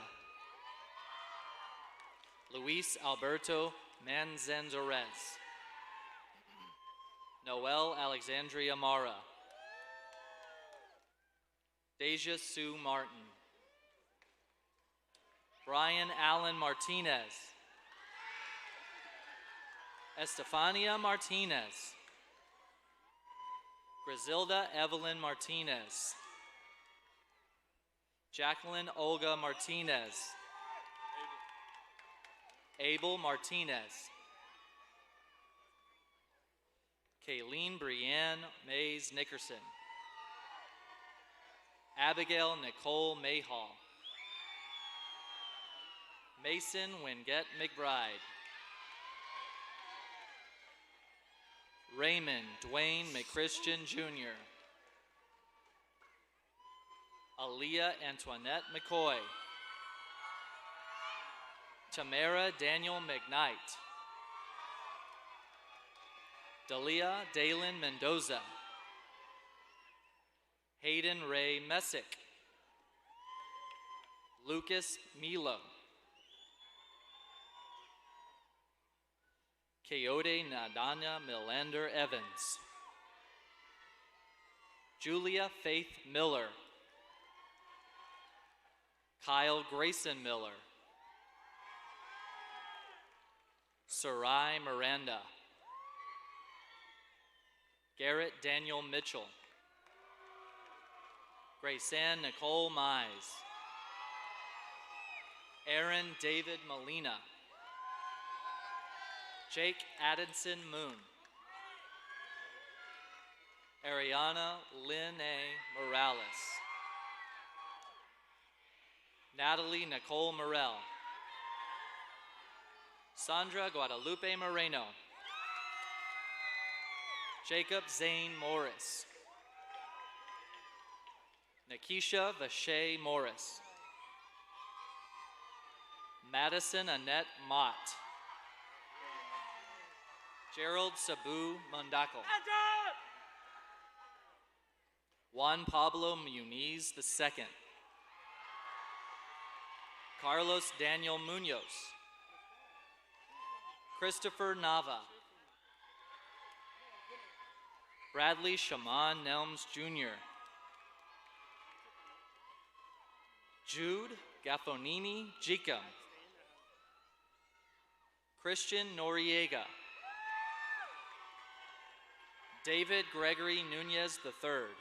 Luis Alberto Manzanzorez. Noel Alexandria Mara. Deja Sue Martin. Brian Allen Martinez. Estefania Martinez. Griselda Evelyn Martinez. Jacqueline Olga Martinez. Abel Martinez. Kayleen Brianne Mays Nickerson. Abigail Nicole Mayhall. Mason Wingett McBride. Raymond Dwayne McChristian Jr. Aaliyah Antoinette McCoy. Tamara Daniel McKnight. Dalia Dalen Mendoza. Hayden Ray Messick. Lucas Milo. Coyote Nadanya Milander Evans. Julia Faith Miller. Kyle Grayson Miller. Sarai Miranda. Garrett Daniel Mitchell. Grayson Nicole Mize. Aaron David Molina. Jake Addison Moon. Ariana Lynn A. Morales. Natalie Nicole Morel. Sandra Guadalupe Moreno. Jacob Zane Morris. Nikisha Vache Morris. Madison Annette Mott. Gerald Sabu Mondako. Juan Pablo Muniz II. Carlos Daniel Munoz. Christopher Nava. Bradley Shaman Nelms Jr. Jude Gaffonini Jicum. Christian Noriega. David Gregory Nunez III.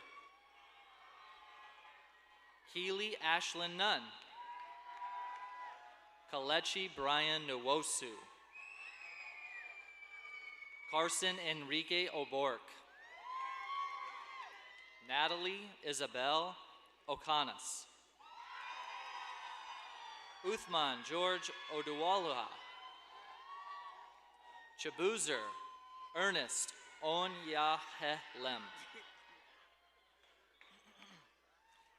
Keely Ashlyn Nunn. Kalechi Brian Nwosu. Carson Enrique O'Bork. Natalie Isabel Okanas. Uthman George Oduwaluha. Chabuzer Ernest Onyahelem.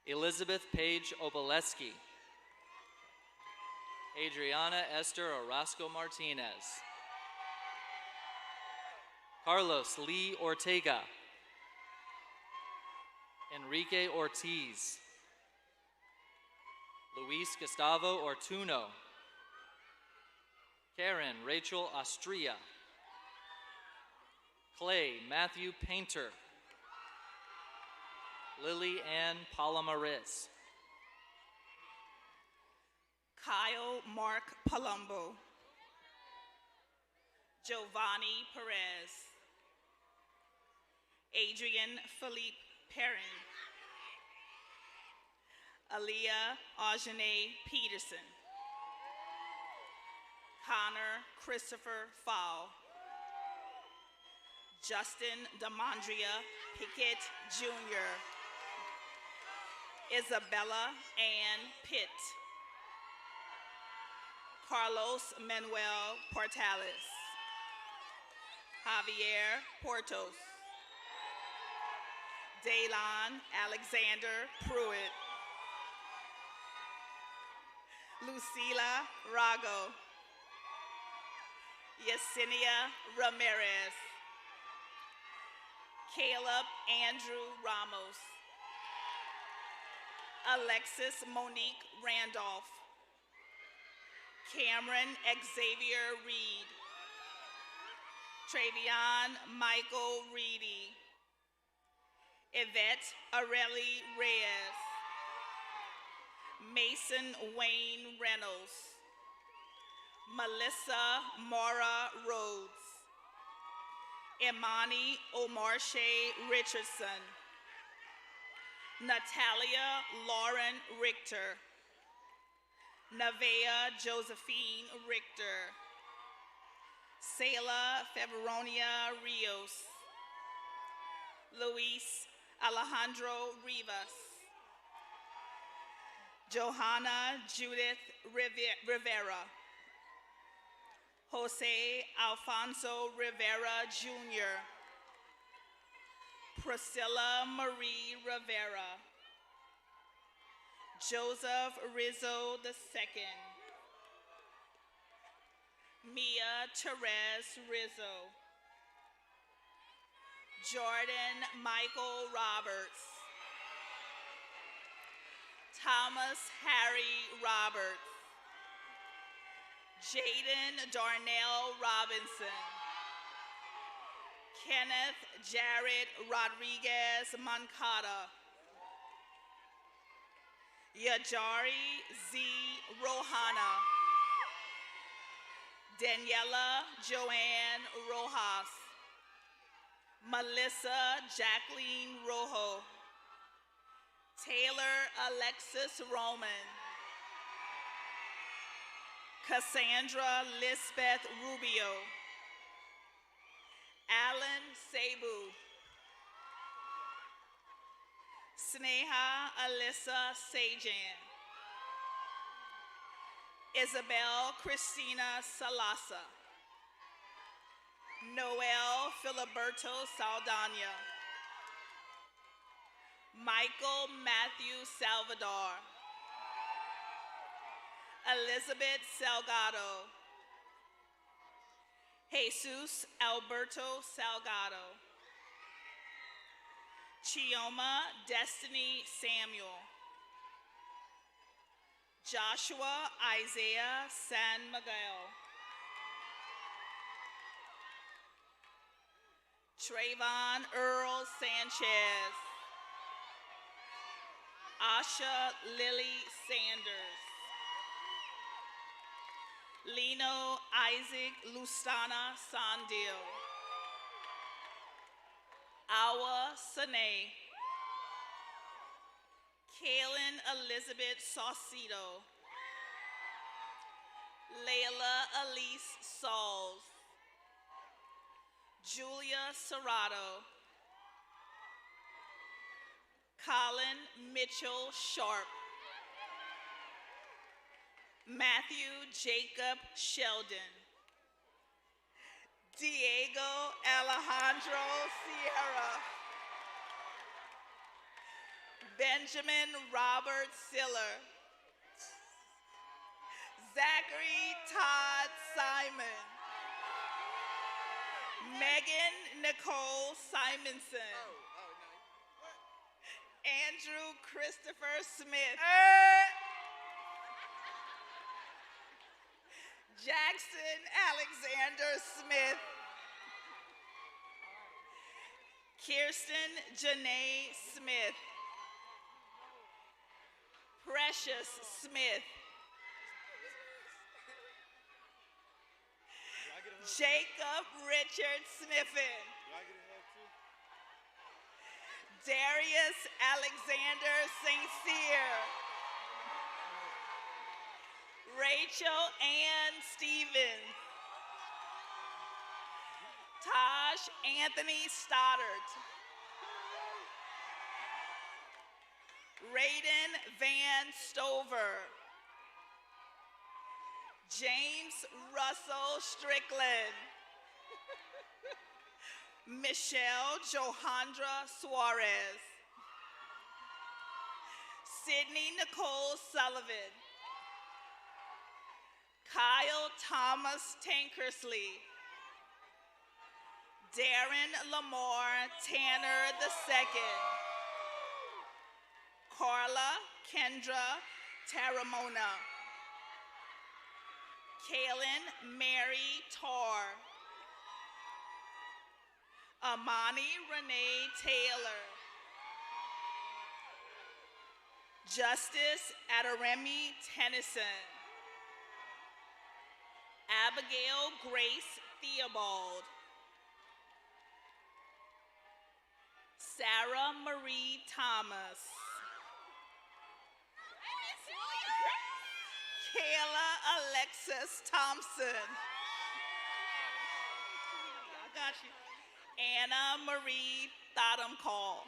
Elizabeth Paige Obaleski. Adriana Esther Orozco Martinez. Carlos Lee Ortega. Enrique Ortiz. Luis Gustavo Ortuno. Karen Rachel Astria. Clay Matthew Painter. Lily Ann Palomares. Kyle Mark Palumbo. Giovanni Perez. Adrian Philippe Perrin. Aaliyah Aujane Peterson. Connor Christopher Fall. Justin Demondria Pickett Jr. Isabella Ann Pitt. Carlos Manuel Portales. Javier Portos. Daylon Alexander Pruitt. Lucila Rago. Yesenia Ramirez. Caleb Andrew Ramos. Alexis Monique Randolph. Cameron Xavier Reed. Travion Michael Reedy. Yvette Areli Reyes. Mason Wayne Reynolds. Melissa Mara Rhodes. Imani Omarshe Richardson. Natalia Lauren Richter. Nevaeh Josephine Richter. Selah Febronia Rios. Luis Alejandro Rivas. Johanna Judith Rivera. Jose Alfonso Rivera Jr. Priscilla Marie Rivera. Joseph Rizzo II. Mia Therese Rizzo. Jordan Michael Roberts. Thomas Harry Roberts. Jaden Darnell Robinson. Kenneth Jared Rodriguez Moncada. Yajari Z. Rohana. Daniela Joanne Rojas. Melissa Jacqueline Rojo. Taylor Alexis Roman. Cassandra Lisbeth Rubio. Alan Sabu. Sneha Alyssa Sajan. Isabel Christina Salasa. Noel Filiberto Saldana. Michael Matthew Salvador. Elizabeth Salgado. Jesus Alberto Salgado. Chioma Destiny Samuel. Joshua Isaiah San Miguel. Trayvon Earl Sanchez. Asha Lily Sanders. Lino Isaac Lustana Sandil. Awa Sane. Kaylin Elizabeth Saucedo. Layla Elise Sauls. Julia Serrato. Colin Mitchell Sharp. Matthew Jacob Sheldon. Diego Alejandro Sierra. Benjamin Robert Siller. Zachary Todd Simon. Megan Nicole Simonson. Andrew Christopher Smith. Jackson Alexander Smith. Kirsten Janae Smith. Precious Smith. Jacob Richard Sniffen. Darius Alexander St. Cyr. Rachel Ann Stevens. Taj Anthony Stoddard. Raiden Van Stover. James Russell Strickland. Michelle Johandra Suarez. Sydney Nicole Sullivan. Kyle Thomas Tankersley. Darren Lamar Tanner II. Carla Kendra Taramona. Kaylin Mary Tarr. Amani Renee Taylor. Justice Adaremi Tennyson. Abigail Grace Theobald. Sarah Marie Thomas. Kayla Alexis Thompson. I got you. Anna Marie Thottam Call.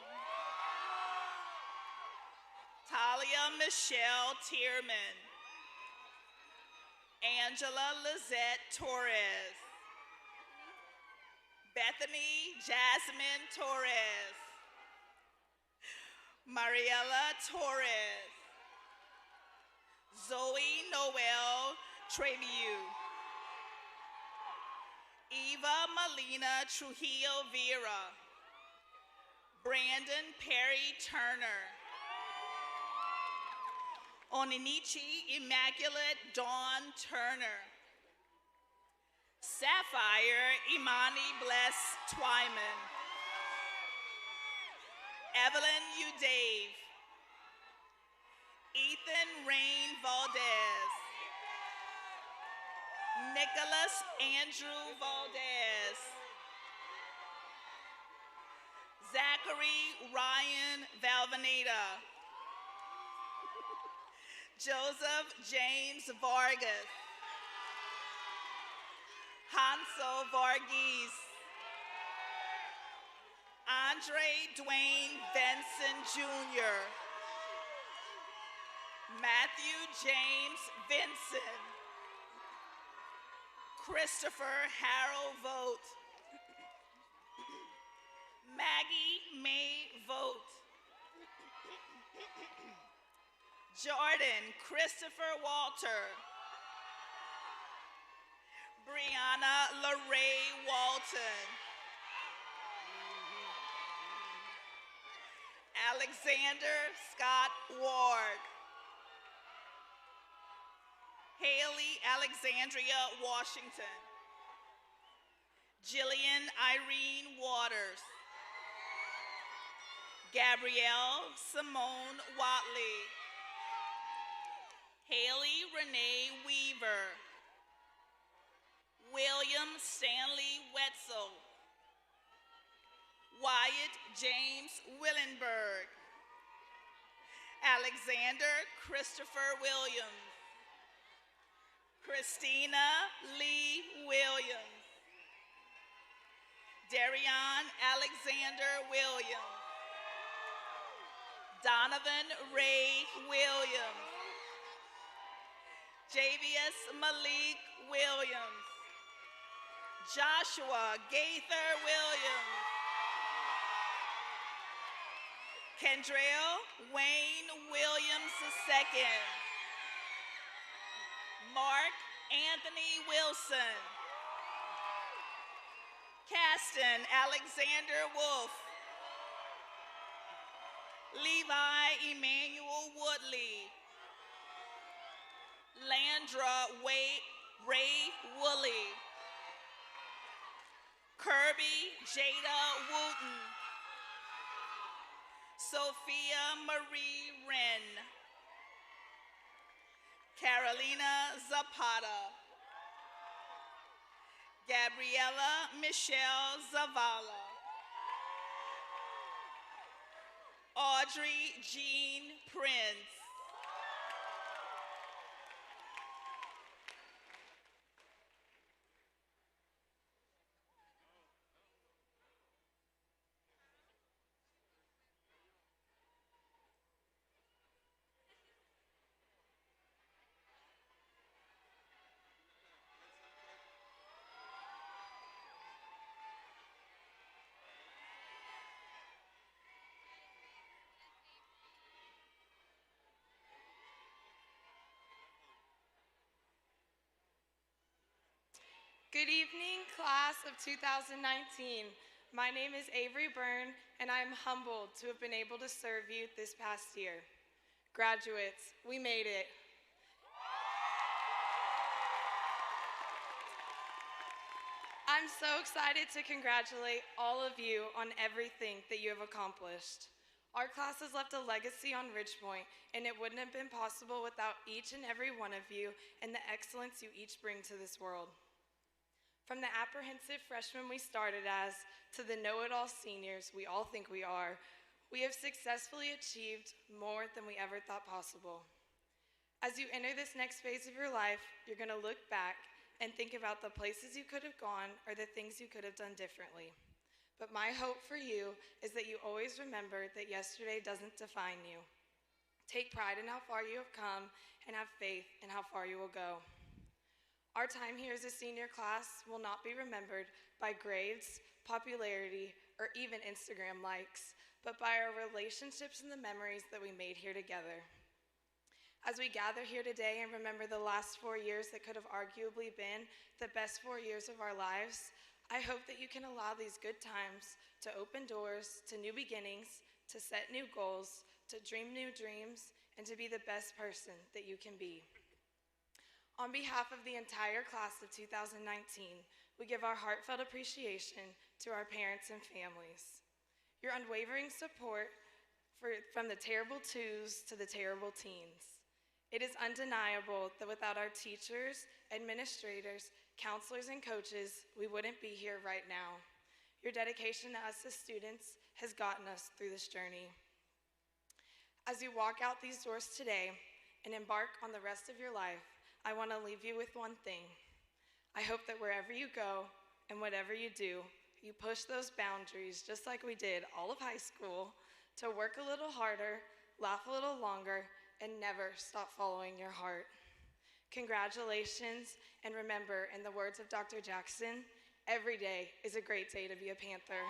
Talia Michelle Tierman. Angela Lizette Torres. Bethany Jasmine Torres. Mariela Torres. Zoe Noel Treviu. Eva Melina Trujillo Vera. Brandon Perry Turner. Oninichi Immaculate Dawn Turner. Sapphire Imani Bless Twyman. Evelyn Udave. Ethan Rain Valdez. Nicholas Andrew Valdez. Zachary Ryan Valvanita. Joseph James Vargas. Hanso Varghese. Andre Dwayne Benson Jr. Matthew James Vinson. Christopher Harold Vogt. Maggie May Vogt. Jordan Christopher Walter. Brianna LaRae Walton. Alexander Scott Ward. Haley Alexandria Washington. Jillian Irene Waters. Gabrielle Simone Watley. Haley Renee Weaver. William Stanley Wetzel. Wyatt James Willenberg. Alexander Christopher Williams. Christina Lee Williams. Darion Alexander Williams. Donovan Ray Williams. Javius Malik Williams. Joshua Gaither Williams. Kendrell Wayne Williams II. Mark Anthony Wilson. Caston Alexander Wolf. Levi Emmanuel Woodley. Landra Ray Woolley. Kirby Jada Wooten. Sophia Marie Wren. Carolina Zapata. Gabriella Michelle Zavala. Audrey Jean Prince. Good evening, class of 2019. My name is Avery Byrne, and I am humbled to have been able to serve you this past year. Graduates, we made it. I'm so excited to congratulate all of you on everything that you have accomplished. Our class has left a legacy on Ridgepoint, and it wouldn't have been possible without each and every one of you and the excellence you each bring to this world. From the apprehensive freshmen we started as, to the know-it-all seniors we all think we are, we have successfully achieved more than we ever thought possible. As you enter this next phase of your life, you're going to look back and think about the places you could have gone or the things you could have done differently. But my hope for you is that you always remember that yesterday doesn't define you. Take pride in how far you have come and have faith in how far you will go. Our time here as a senior class will not be remembered by grades, popularity, or even Instagram likes, but by our relationships and the memories that we made here together. As we gather here today and remember the last 4 years that could have arguably been the best 4 years of our lives, I hope that you can allow these good times to open doors to new beginnings, to set new goals, to dream new dreams, and to be the best person that you can be. On behalf of the entire class of 2019, we give our heartfelt appreciation to our parents and families. Your unwavering support from the terrible twos to the terrible teens. It is undeniable that without our teachers, administrators, counselors, and coaches, we wouldn't be here right now. Your dedication to us as students has gotten us through this journey. As you walk out these doors today and embark on the rest of your life, I want to leave you with one thing. I hope that wherever you go and whatever you do, you push those boundaries just like we did all of high school, to work a little harder, laugh a little longer, and never stop following your heart. Congratulations, and remember, in the words of Dr. Jackson, every day is a great day to be a Panther.